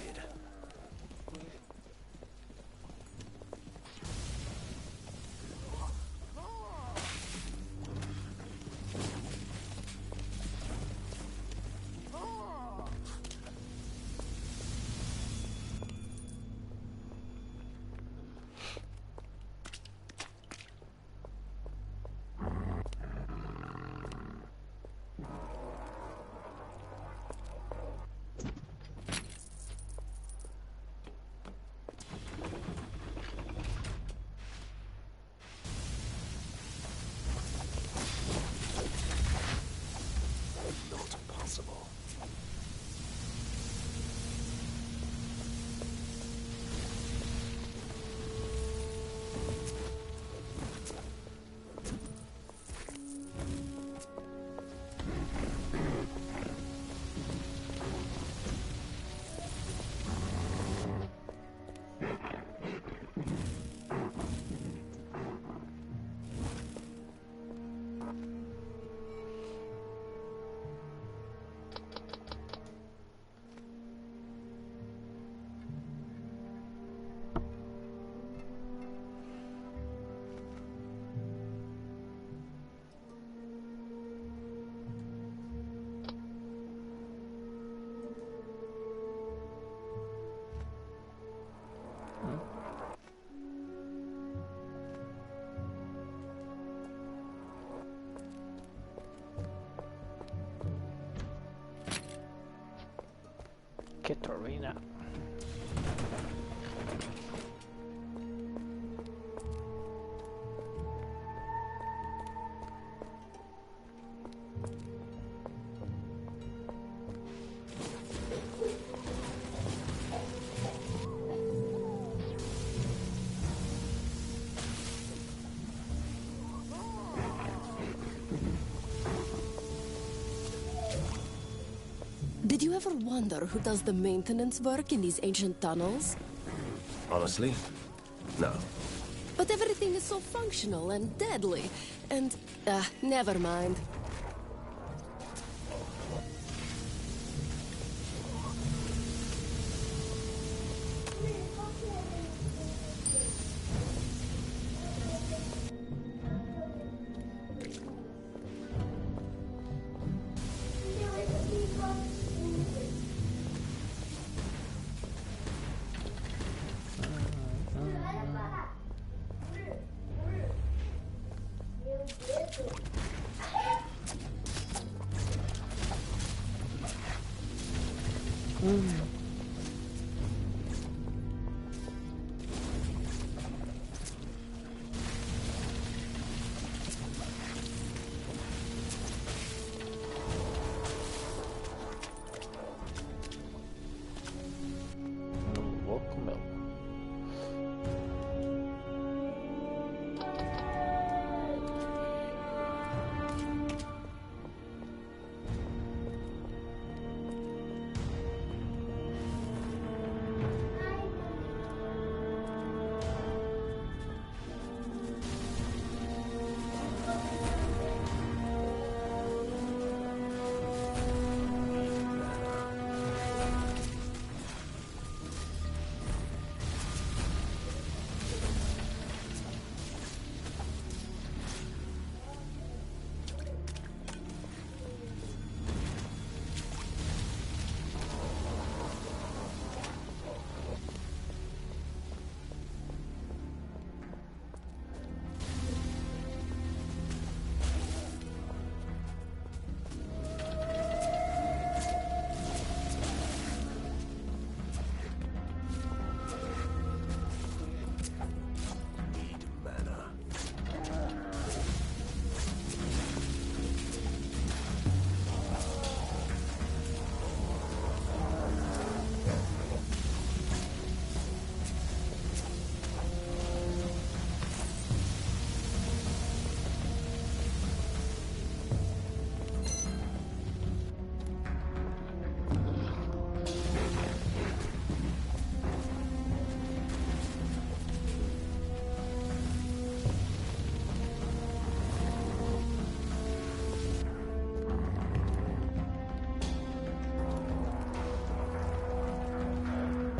Not possible. Katarina. Did you ever wonder who does the maintenance work in these ancient tunnels? Honestly? No. But everything is so functional and deadly. And, never mind.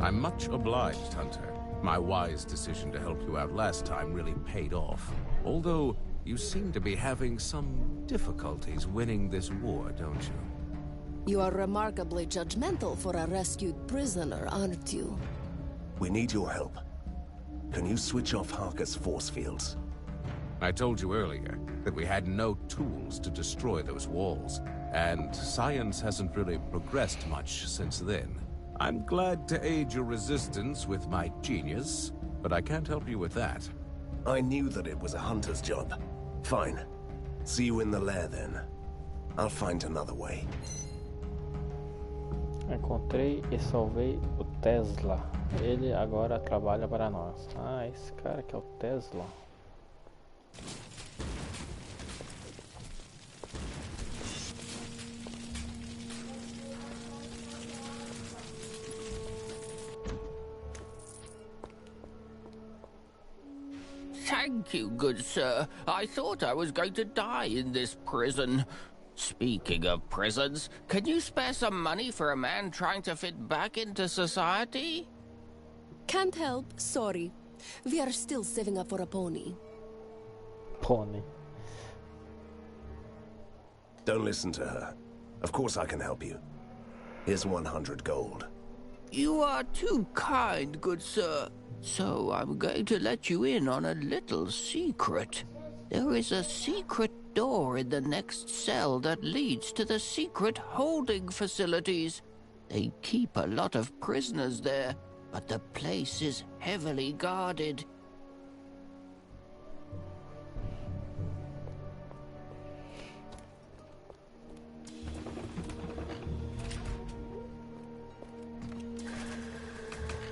I'm much obliged, Hunter. My wise decision to help you out last time really paid off. Although, you seem to be having some difficulties winning this war, don't you? You are remarkably judgmental for a rescued prisoner, aren't you? We need your help. Can you switch off Harker's force fields? I told you earlier that we had no tools to destroy those walls, and science hasn't really progressed much since then. I'm glad to aid your resistance with my genius, but I can't help you with that. I knew that it was a hunter's job. Fine. See you in the lair then. I'll find another way. Encontrei e salvei o Tesla. Ele agora trabalha para nós. Ah, esse cara que é o Tesla. Thank you, good sir. I thought I was going to die in this prison. Speaking of prisons, can you spare some money for a man trying to fit back into society? Can't help, sorry. We are still saving up for a pony. Pony. Don't listen to her. Of course I can help you. Here's 100 gold. You are too kind, good sir. So I'm going to let you in on a little secret. There is a secret door in the next cell that leads to the secret holding facilities. They keep a lot of prisoners there, but the place is heavily guarded.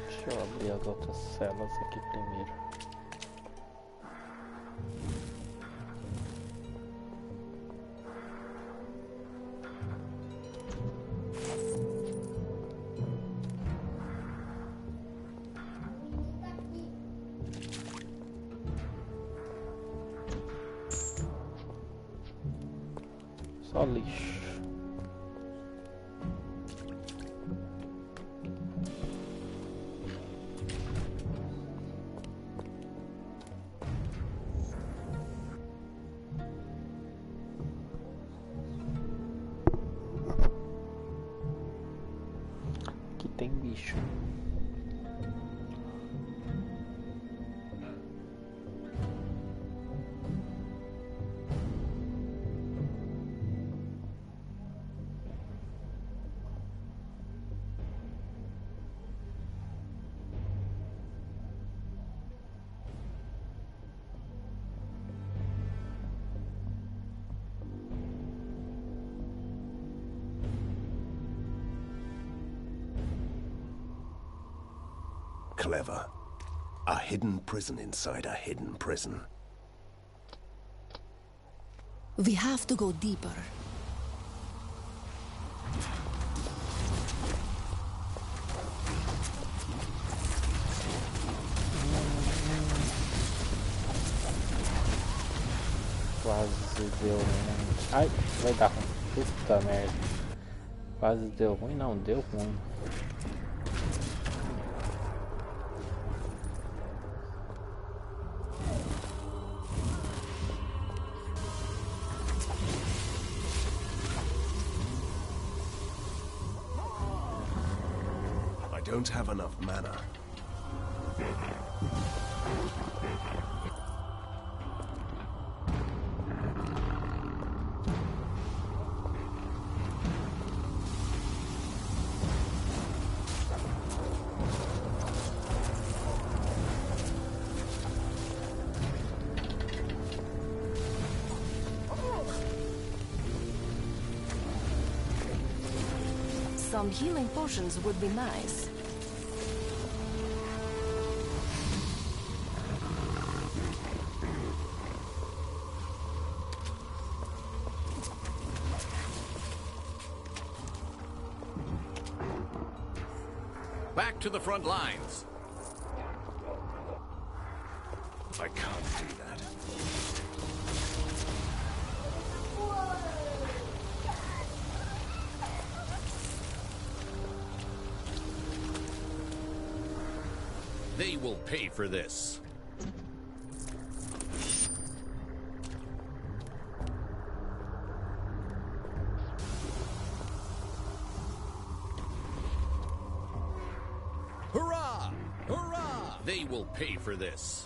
Deixa eu abrir as outras celas aqui primeiro. Só lixo. Aqui tem bicho. Clever. A hidden prison inside a hidden prison. We have to go deeper. Quase deu ruim. Ai, vai dar ruim. Puta merda. Quase deu ruim, não, deu ruim. I don't have enough mana. Some healing potions would be nice. Back to the front lines. I can't do that. They will pay for this. Hurrah! Hurrah! They will pay for this.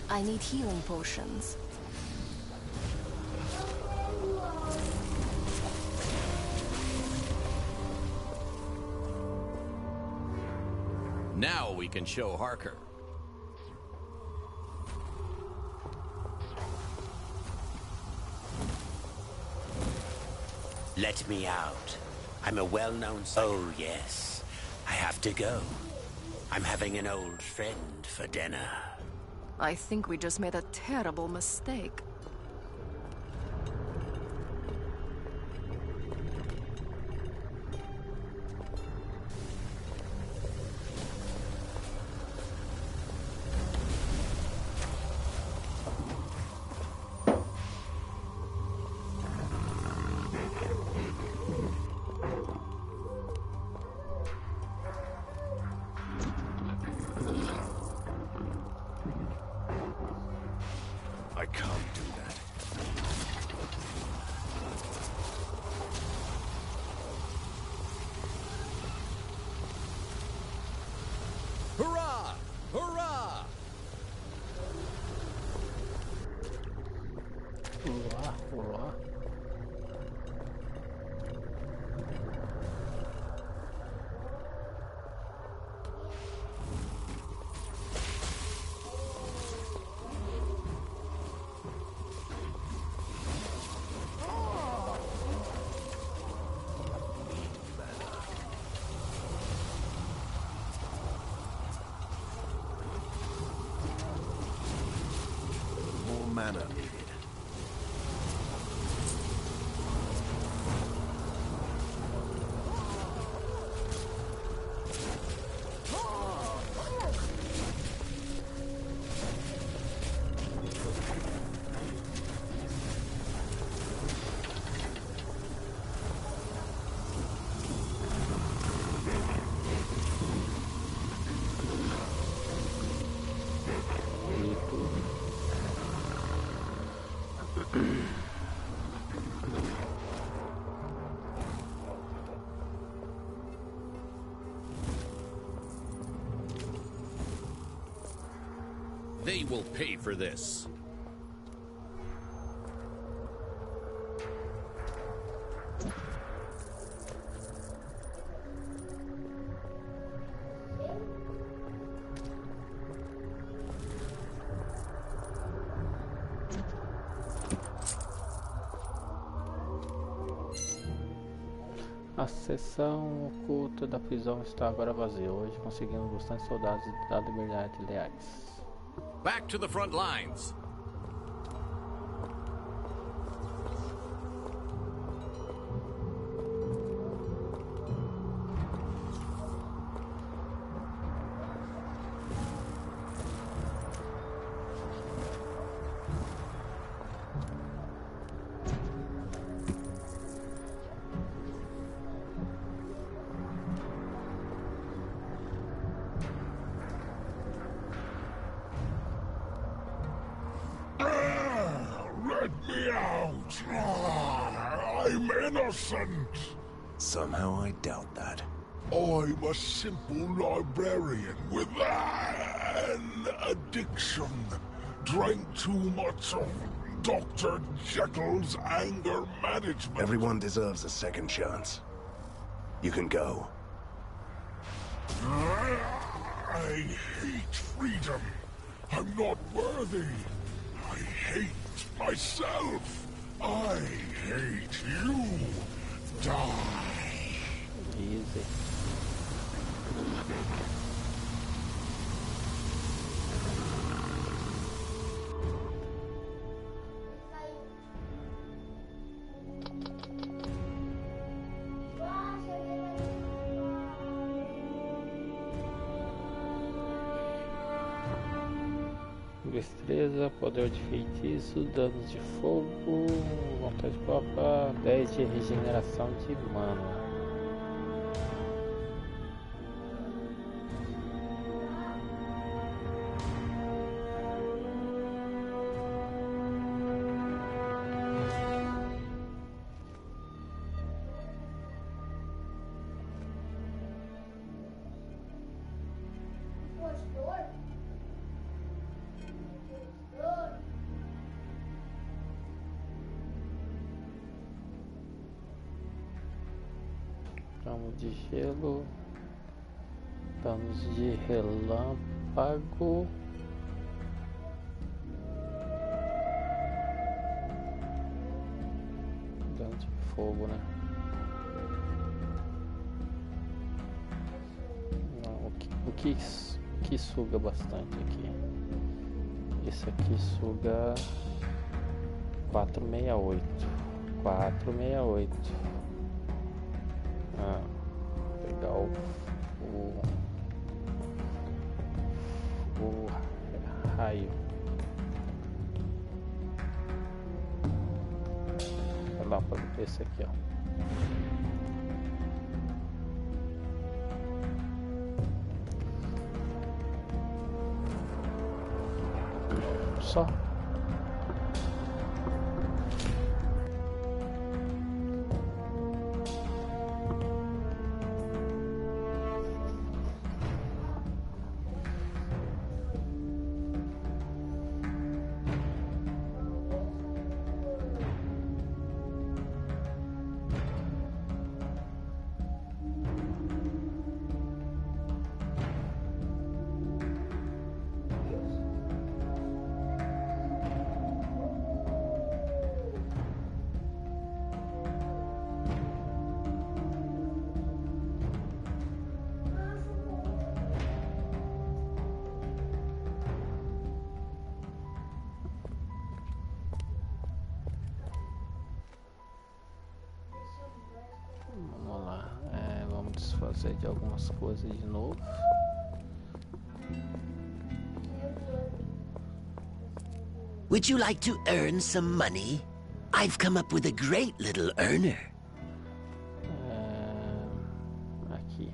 I need healing potions. Now we can show Harker. Let me out. I'm a well-known... Oh, yes. I have to go. I'm having an old friend for dinner. I think we just made a terrible mistake. I can't do that. Hurrah! Hurrah! Hurrah, hurrah. More mana needed. They will pay for this. A seção oculta da prisão está agora vazia. Hoje conseguimos bastante soldados da liberdade leais. Back to the front lines. Let me out! I'm innocent! Somehow I doubt that. I'm a simple librarian with an addiction. Drank too much of Dr. Jekyll's anger management. Everyone deserves a second chance. You can go. I hate freedom. I'm not worthy. I hate myself. I hate you. Die. Easy. destreza, poder de feitiço, danos de fogo, vontade própria, 10 de regeneração de mana. Danos de gelo, danos de relâmpago, danos de fogo, né? Não, o que suga bastante aqui? Esse aqui suga 468. 468. Pegar o raio. Relâmpago desse aqui, ó. Só. Vamos lá, vamos desfazer de algumas coisas de novo. Would you like to earn some money? I've come up with a great little earner. Aqui.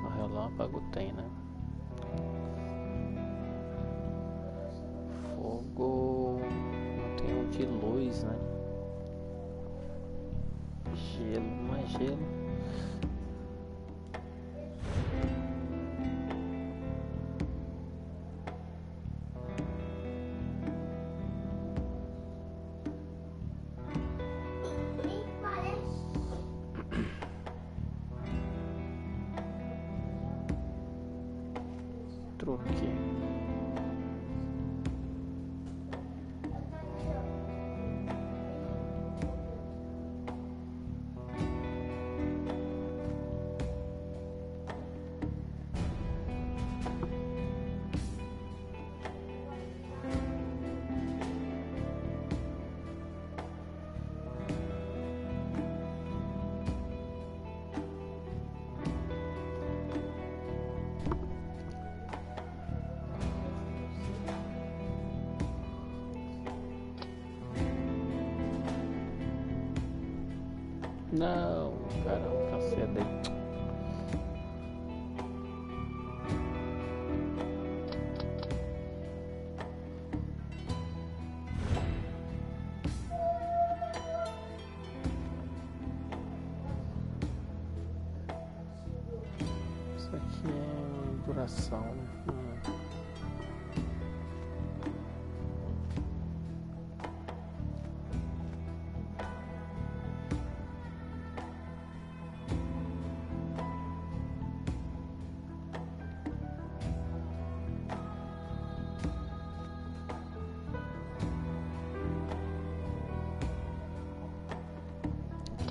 O relâmpago tem, né? Fogo, não tem um de luz, né? Gelo, mais gelo. Truque. Não, caramba, caceta aí. Isso aqui é duração, né?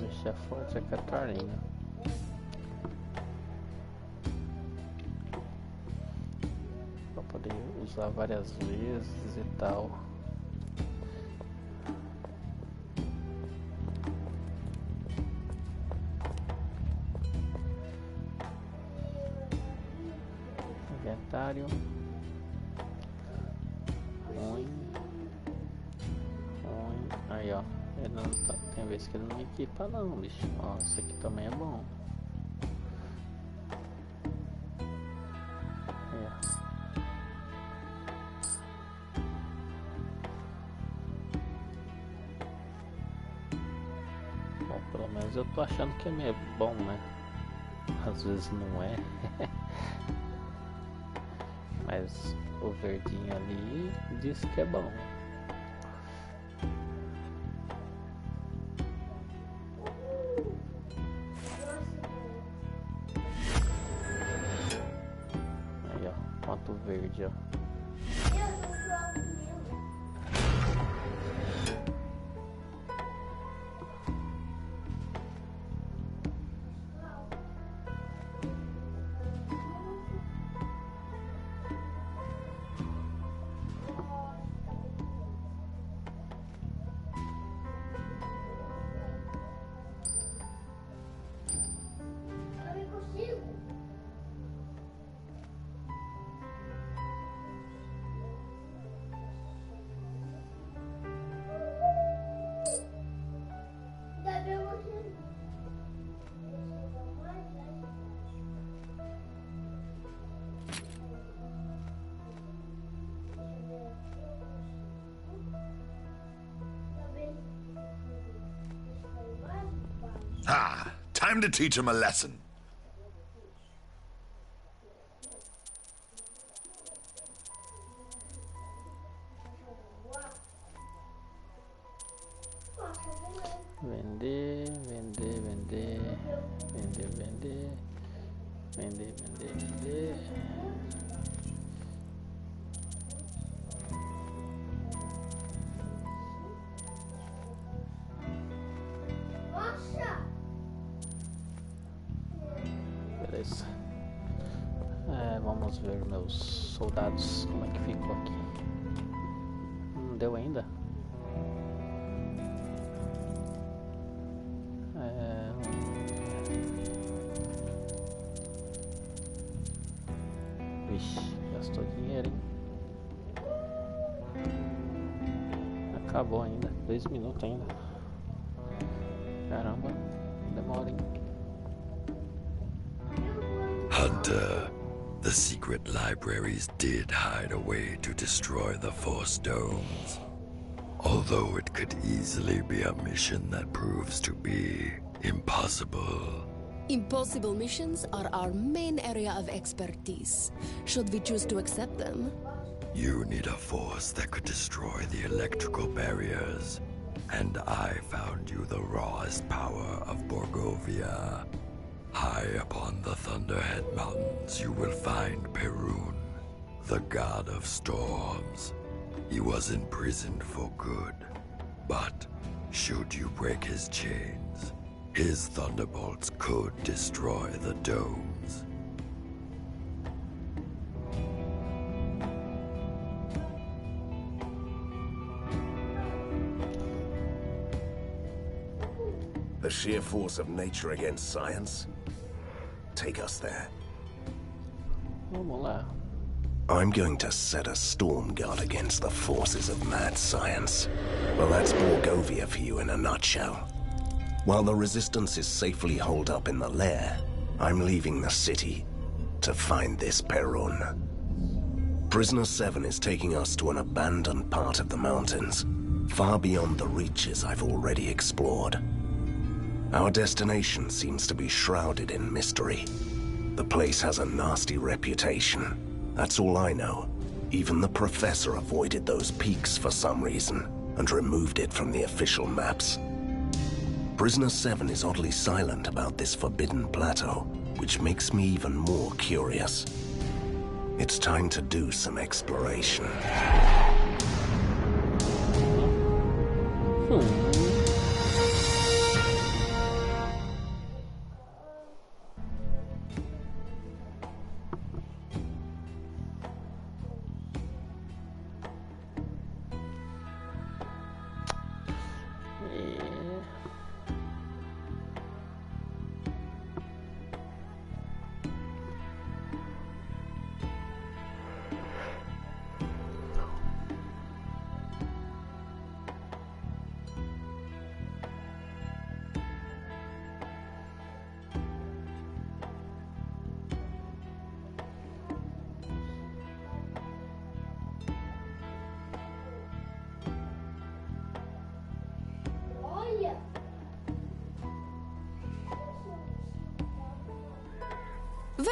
Deixa forte a Catarina. Pra poder usar várias vezes e tal. horário. Ruim. Aí, ó. Ele não tá, tem vezes que ele não equipa não, bicho. Ó, isso aqui também é bom. Bom, pelo menos eu tô achando que é bom, né? Às vezes não é. Mas o verdinho ali diz que é bom. Aí, ó, ponto verde, ó. Ah, time to teach him a lesson. Vender, vender, vender, vender, vender, vender, vender, vender. Beleza. Vamos ver meus soldados, como é que ficou aqui. Não deu ainda? Vixe, gastou dinheiro, hein? Acabou ainda, 2 minutos ainda. Caramba, demora, hein? Hunter, the secret libraries did hide a way to destroy the Force Domes. Although it could easily be a mission that proves to be impossible. Impossible missions are our main area of expertise. Should we choose to accept them? You need a force that could destroy the electrical barriers. And I found you the rawest power of Borgovia. High upon the Thunderhead Mountains you will find Perun, the god of storms. He was imprisoned for good, but should you break his chains, his thunderbolts could destroy the domes. The sheer force of nature against science? Take us there. Vamos lá. I'm going to set a storm guard against the forces of mad science. Well, that's Borgovia for you in a nutshell. While the resistance is safely holed up in the lair, I'm leaving the city to find this Perun. Prisoner 7 is taking us to an abandoned part of the mountains, far beyond the reaches I've already explored. Our destination seems to be shrouded in mystery. The place has a nasty reputation. That's all I know. Even the professor avoided those peaks for some reason, and removed it from the official maps. Prisoner 7 is oddly silent about this forbidden plateau, which makes me even more curious. It's time to do some exploration.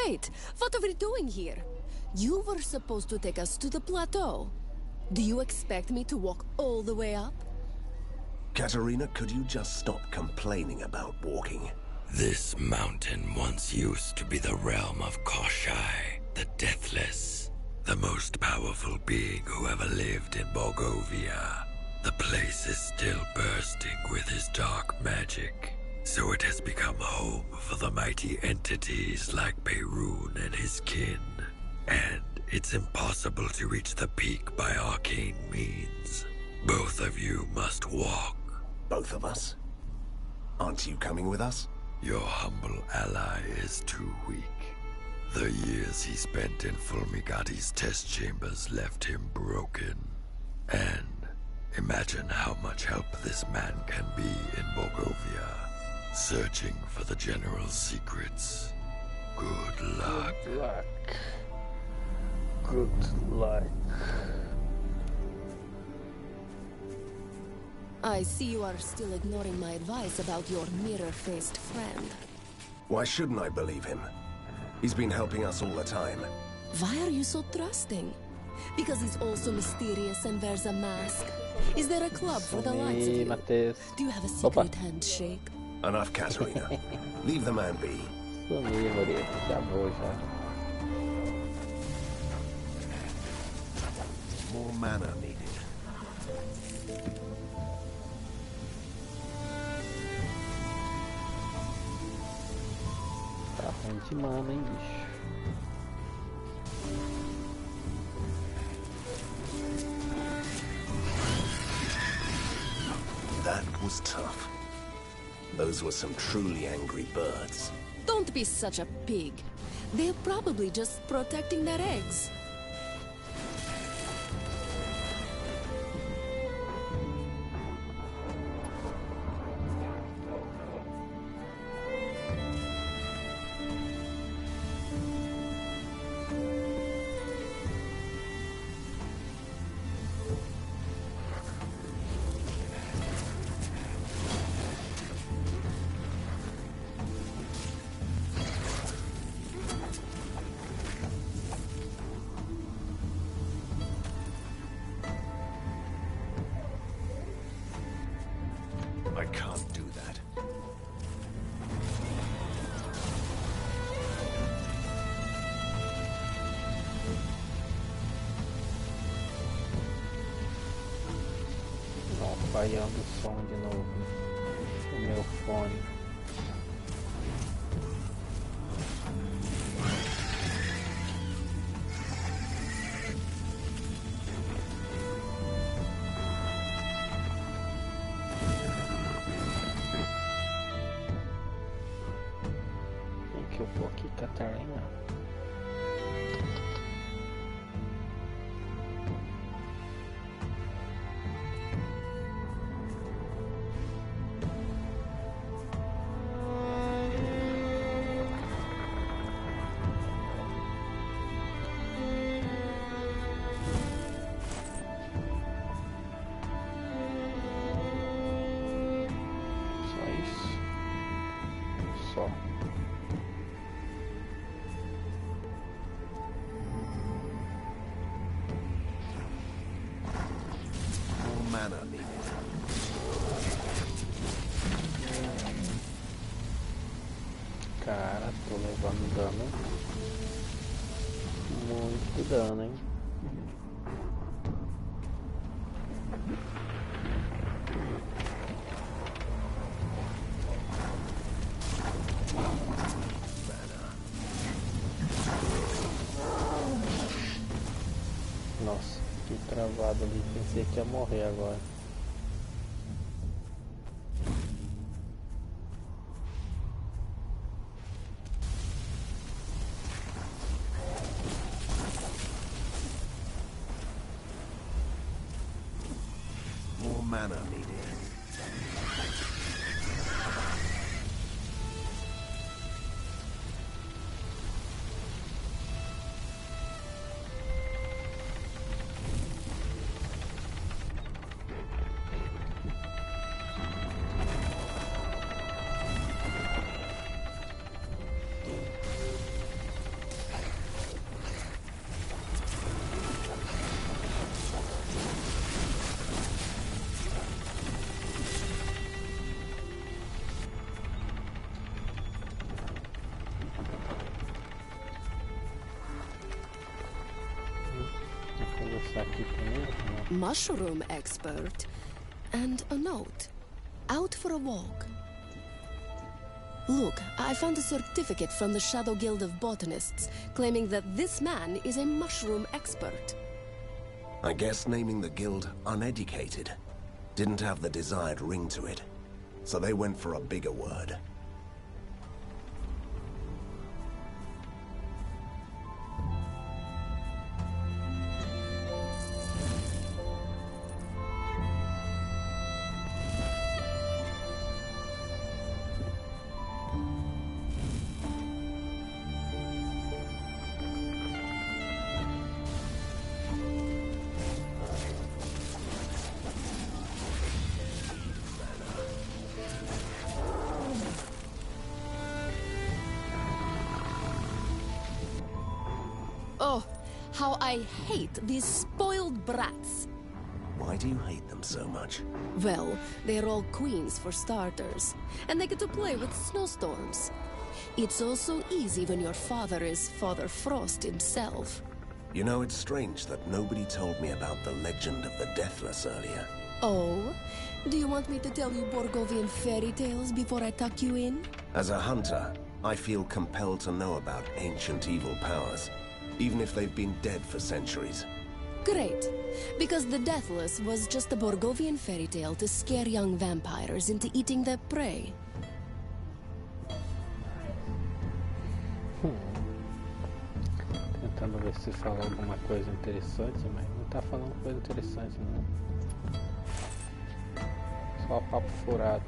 Wait, what are we doing here? You were supposed to take us to the plateau. Do you expect me to walk all the way up? Katerina, could you just stop complaining about walking? This mountain once used to be the realm of Koshai, the Deathless, the most powerful being who ever lived in Borgovia. The place is still bursting with his dark magic, so it has become home for the mighty entities like Perun and his kin. And it's impossible to reach the peak by arcane means. Both of you must walk. Both of us? Aren't you coming with us? Your humble ally is too weak. The years he spent in Fulmigati's test chambers left him broken. And imagine how much help this man can be in Borgovia, searching for the General's secrets. Good luck. Good luck. Good luck. I see you are still ignoring my advice about your mirror-faced friend. Why shouldn't I believe him? He's been helping us all the time. Why are you so trusting? Because he's also mysterious and wears a mask? Is there a club for the likes of you? Do you have a secret handshake? Enough, Katerina. Leave the man be. Sumi, Loreto. Já vou, já. More mana needed. Tá ruim de mana, hein, bicho. That was tough. Those were some truly angry birds. Don't be such a pig. They're probably just protecting their eggs. I can't do that. Não, falhando o som de novo. O meu fone. Que eu vou aqui, Catarina. Só isso. Só. Mana needed. Cara, tô levando dano. Muito dano, hein? Nossa, que travado ali. Pensei que ia morrer agora. More mana needed. Mushroom expert. And a note. Out for a walk. Look, I found a certificate from the Shadow Guild of Botanists claiming that this man is a mushroom expert. I guess naming the guild uneducated didn't have the desired ring to it, so they went for a bigger word. Oh, how I hate these spoiled brats. Why do you hate them so much? Well, they're all queens for starters, and they get to play with snowstorms. It's all so easy when your father is Father Frost himself. You know, it's strange that nobody told me about the legend of the Deathless earlier. Oh? Do you want me to tell you Borgovian fairy tales before I tuck you in? As a hunter, I feel compelled to know about ancient evil powers, even if they've been dead for centuries. Great, because the Deathless was just a Borgovian fairy tale to scare young vampires into eating their prey. Tentando ver se fala alguma coisa interessante, mas não tá falando coisa interessante não. Só papo furado.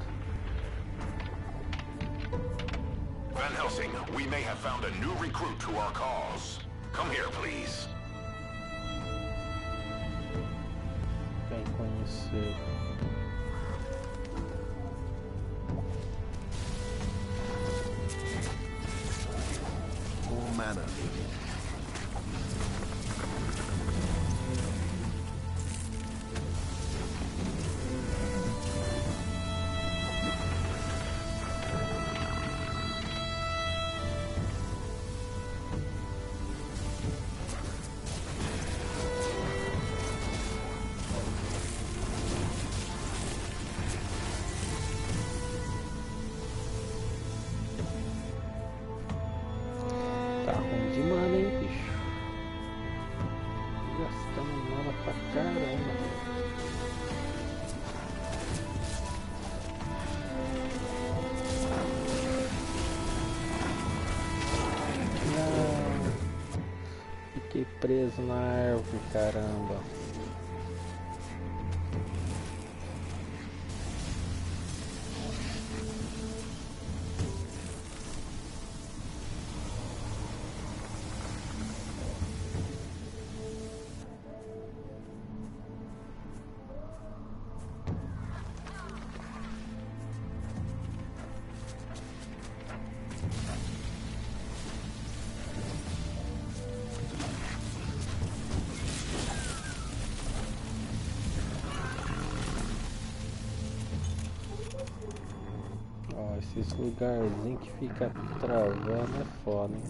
Van Helsing, we may have found a new recruit to our cause. Come here, please. Vem conhecer. All manner. Tá ruim de mana, hein, bicho? Gastamos mana pra caramba. Não. Fiquei preso na árvore, caramba. Ó, esses lugarzinhos que fica travando é foda, hein?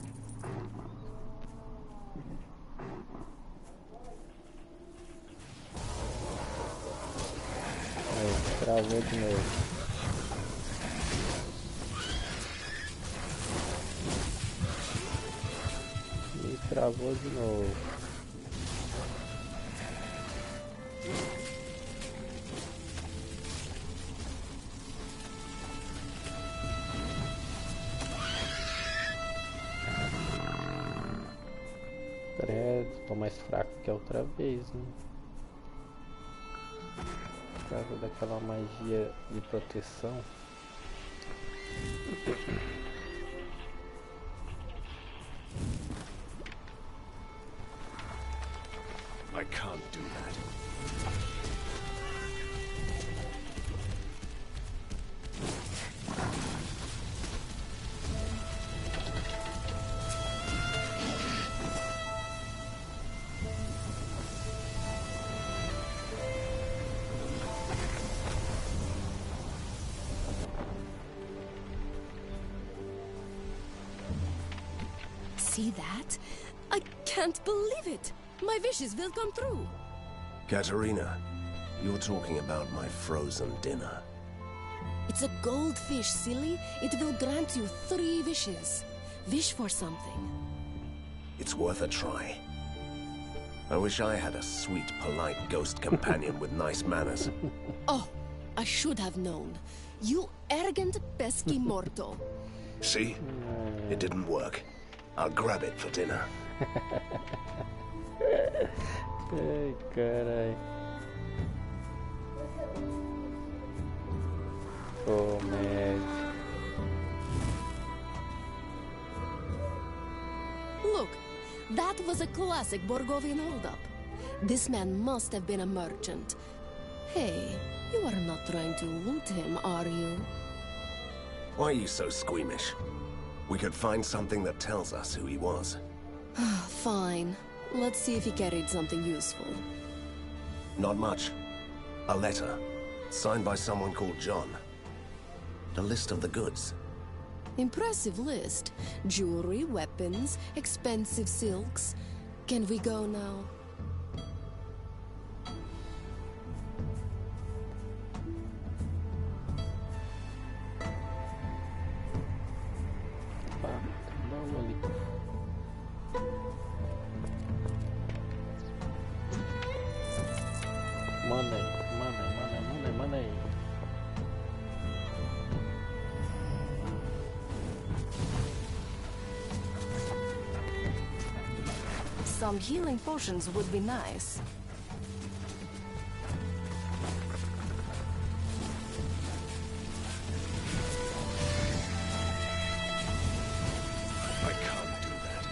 Aí, travou de novo. E travou de novo. Credo, tô mais fraco que a outra vez, né? Por causa daquela magia de proteção. I can't do that. See that? I can't believe it! My wishes will come true! Katerina, you're talking about my frozen dinner. It's a goldfish, silly. It will grant you 3 wishes. Wish for something. It's worth a try. I wish I had a sweet, polite ghost companion with nice manners. Oh, I should have known. You arrogant, pesky mortal. See? It didn't work. I'll grab it for dinner. Ai, carai. Comédia. Look, that was a classic Borgovian holdup. This man must have been a merchant. Hey, you are not trying to loot him, are you? Why are you so squeamish? We could find something that tells us who he was. Fine. Let's see if he carried something useful. Not much. A letter, signed by someone called John. A list of the goods. Impressive list. Jewelry, weapons, expensive silks. Can we go now? Money, money, money, money, money. Some healing potions would be nice. I can't do that.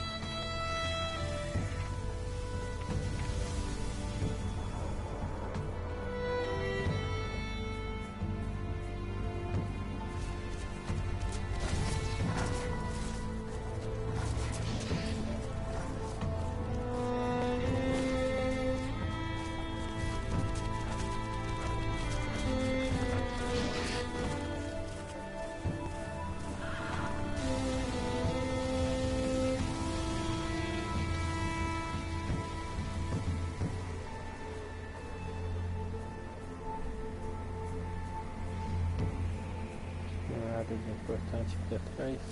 Nada de importante pra trás.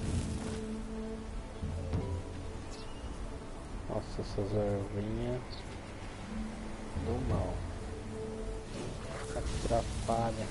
Nossa, essas ervinhas do mal. Atrapalha.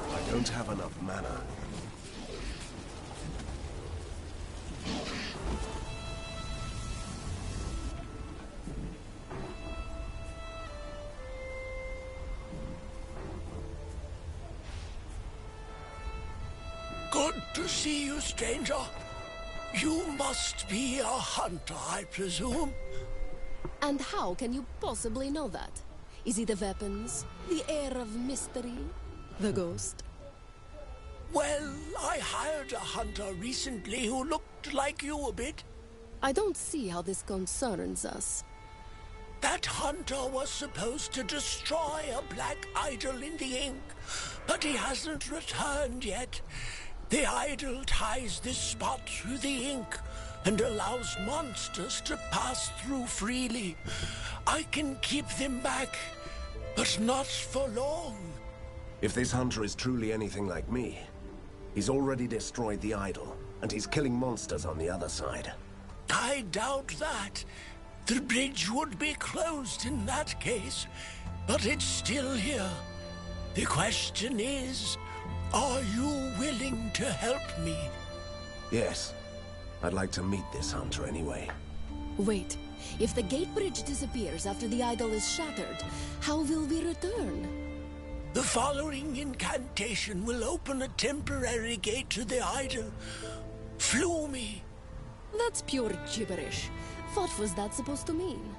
I don't have enough mana. Good to see you, stranger. You must be a hunter, I presume. And how can you possibly know that? Is it the weapons? The air of mystery? The ghost? Well, I hired a hunter recently who looked like you a bit. I don't see how this concerns us. That hunter was supposed to destroy a black idol in the ink, but he hasn't returned yet. The idol ties this spot through the ink and allows monsters to pass through freely. I can keep them back, but not for long. If this hunter is truly anything like me, he's already destroyed the idol, and he's killing monsters on the other side. I doubt that. The bridge would be closed in that case, but it's still here. The question is, are you willing to help me? Yes. I'd like to meet this hunter anyway. Wait, if the gate bridge disappears after the idol is shattered, how will we return? The following incantation will open a temporary gate to the idol. Flumi. That's pure gibberish. What was that supposed to mean?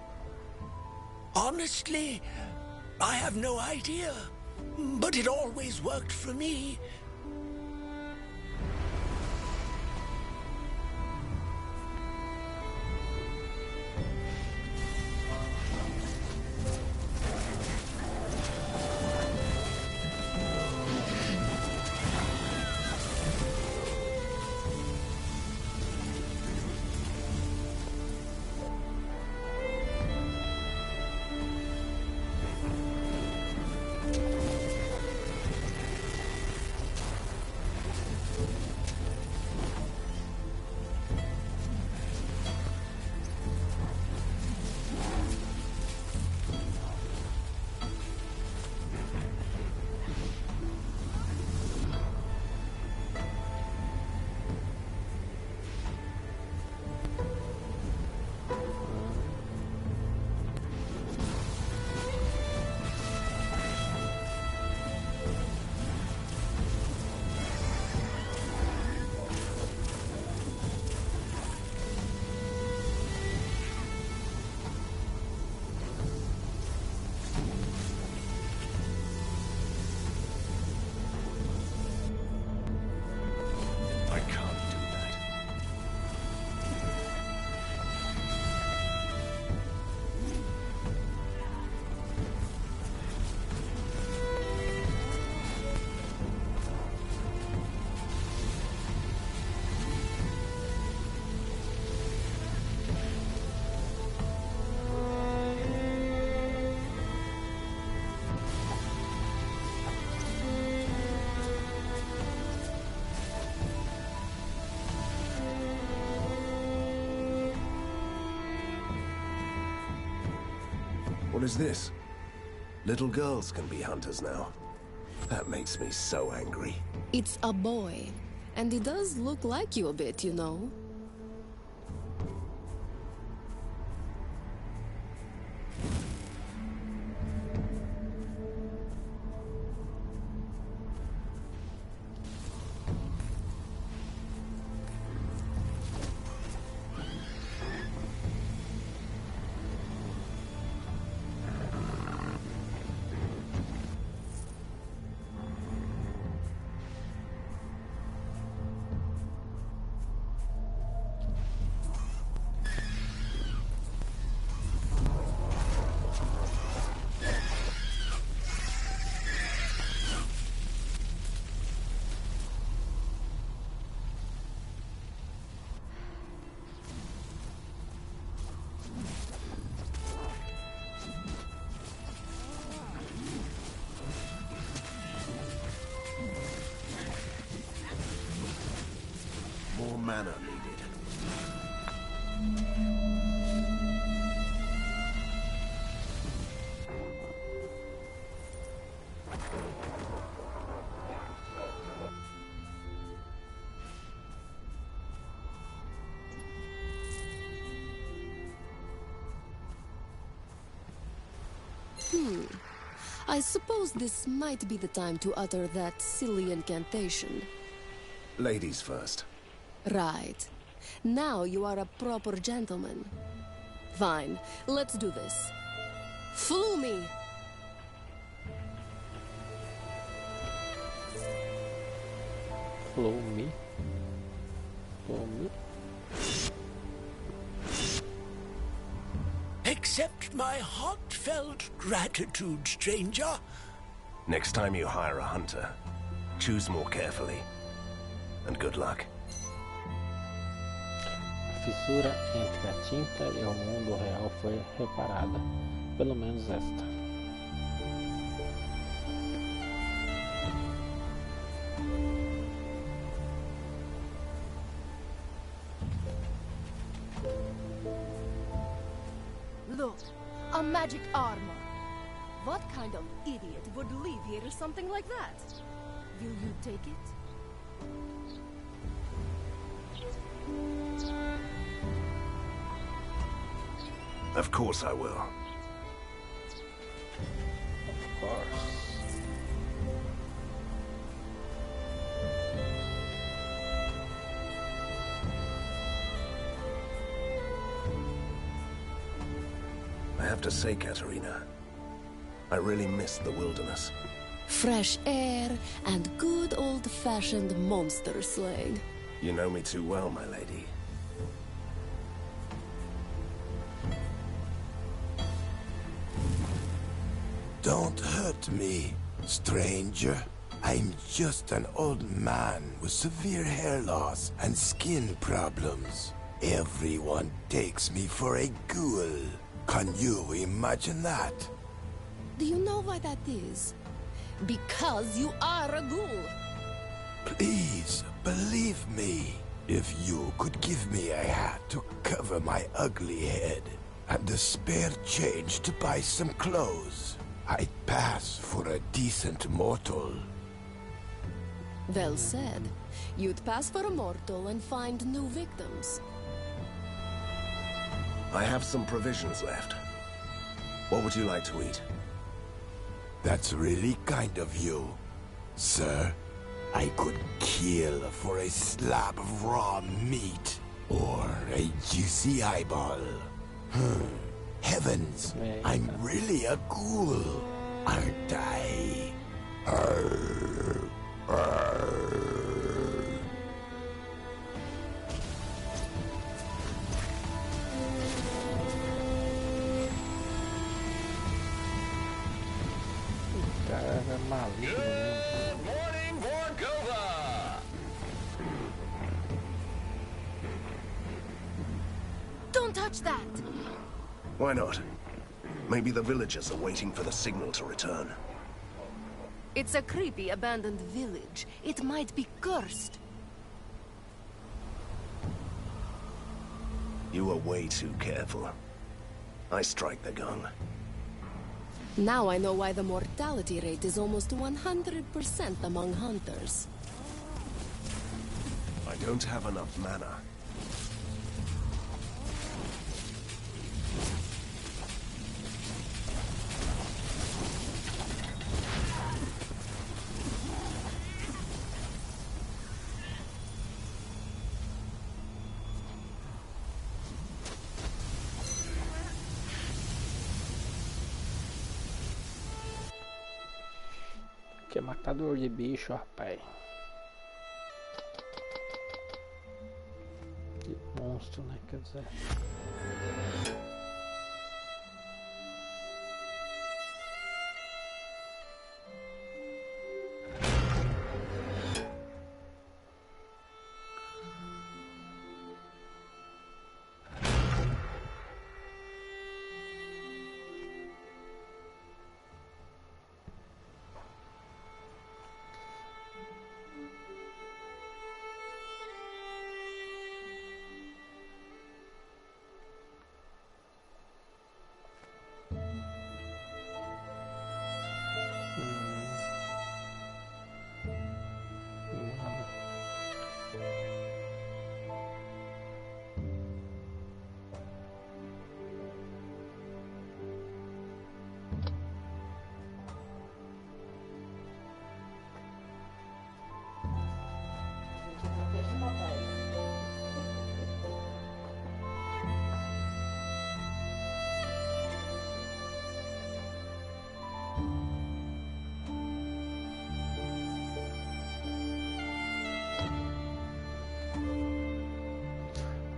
Honestly, I have no idea. But it always worked for me. What is this? Little girls can be hunters now. That makes me so angry. It's a boy. And he does look like you a bit, you know. More mana needed. I suppose this might be the time to utter that silly incantation. Ladies first. Right. Now you are a proper gentleman. Fine, let's do this. Flew me! Flow me. Flow me. Accept my heartfelt gratitude, stranger. Next time you hire a hunter, choose more carefully. And good luck. A fissura entre a tinta e o mundo real foi reparada. Pelo menos esta. Look, a magic armor. What kind of idiot would leave here something like that? Will you take it? Of course I will. Of course. have to say, Katerina, I really miss the wilderness. Fresh air and good old-fashioned monster slaying. You know me too well, my lady. Don't hurt me, stranger. I'm just an old man with severe hair loss and skin problems. Everyone takes me for a ghoul. Can you imagine that? Do you know why that is? Because you are a ghoul. Please, believe me. If you could give me a hat to cover my ugly head and a spare change to buy some clothes, I'd pass for a decent mortal. Well said. You'd pass for a mortal and find new victims. I have some provisions left. What would you like to eat? That's really kind of you, sir. I could kill for a slab of raw meat or a juicy eyeball. Heavens, I'm really a ghoul, aren't I? Arr, arr. Good morning, Vorgova! Don't touch that! Why not? Maybe the villagers are waiting for the signal to return. It's a creepy abandoned village. It might be cursed. You are way too careful. I strike the gun. Now I know why the mortality rate is almost 100% among hunters. I don't have enough mana. Que é matador de bicho, rapaz. De monstro, né? Quer dizer.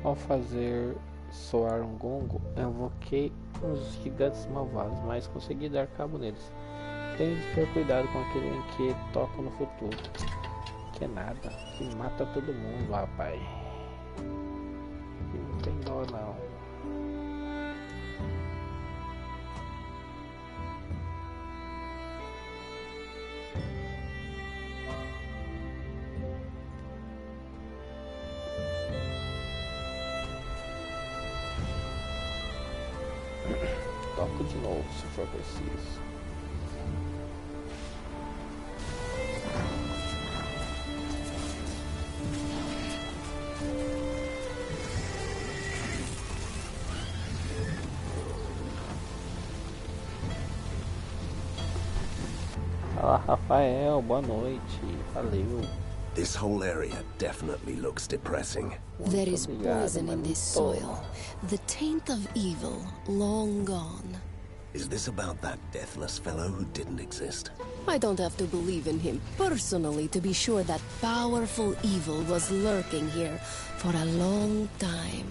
Ao fazer soar um gongo, invoquei os gigantes malvados, mas consegui dar cabo neles. Tenho de ter cuidado com aquele em que toco no futuro. Que é nada, que mata todo mundo, rapaz. Que não tem dó não. Toco de novo se for preciso. Fala, Rafael, boa noite. Valeu. This whole area definitely looks depressing. There is poison in this soil. The taint of evil, long gone. Is this about that deathless fellow who didn't exist? I don't have to believe in him personally to be sure that powerful evil was lurking here for a long time.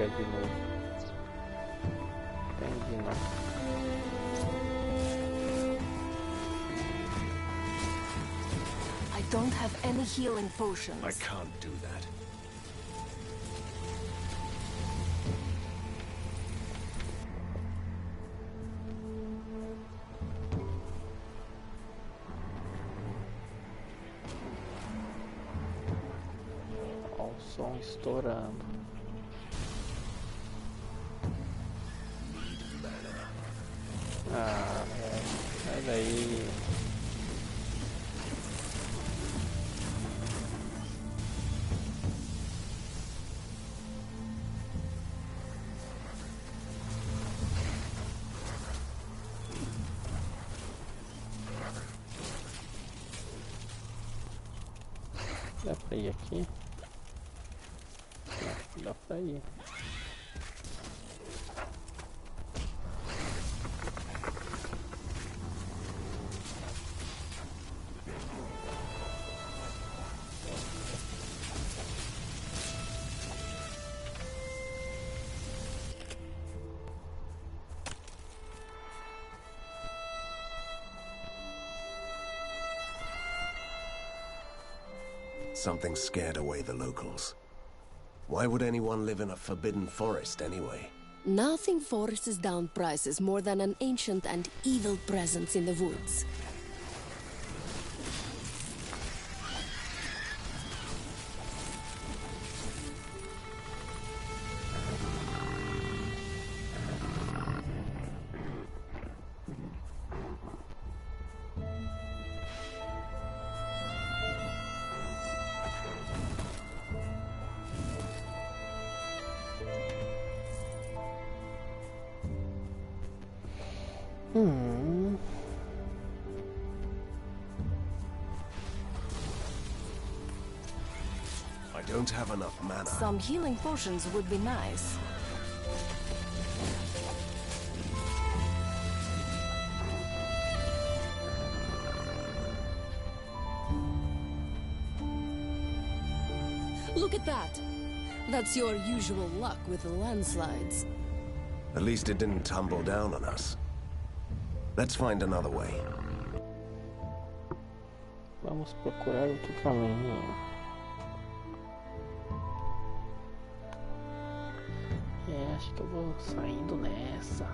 De novo. Entendi não. I don't have any healing potions. I can't do that. Ó, o som estourando. Ah, sai daí. Dá pra ir aqui? Dá pra ir. Something scared away the locals. Why would anyone live in a forbidden forest anyway? Nothing forces down prices more than an ancient and evil presence in the woods. I don't have enough mana. Some healing potions would be nice. Look at that! That's your usual luck with the landslides. At least it didn't tumble down on us. Let's find another way. Vamos procurar outro caminho. Acho que eu vou saindo nessa.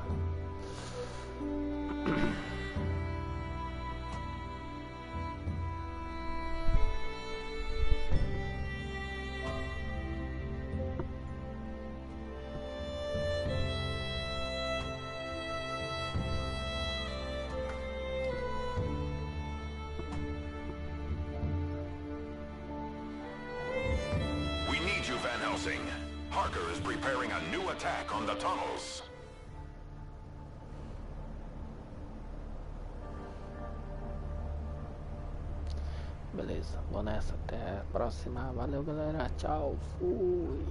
We need you, Van Helsing. Harker is preparing a new attack on the tunnels. Beleza, vou nessa. Até a próxima. Valeu, galera. Tchau. Fui.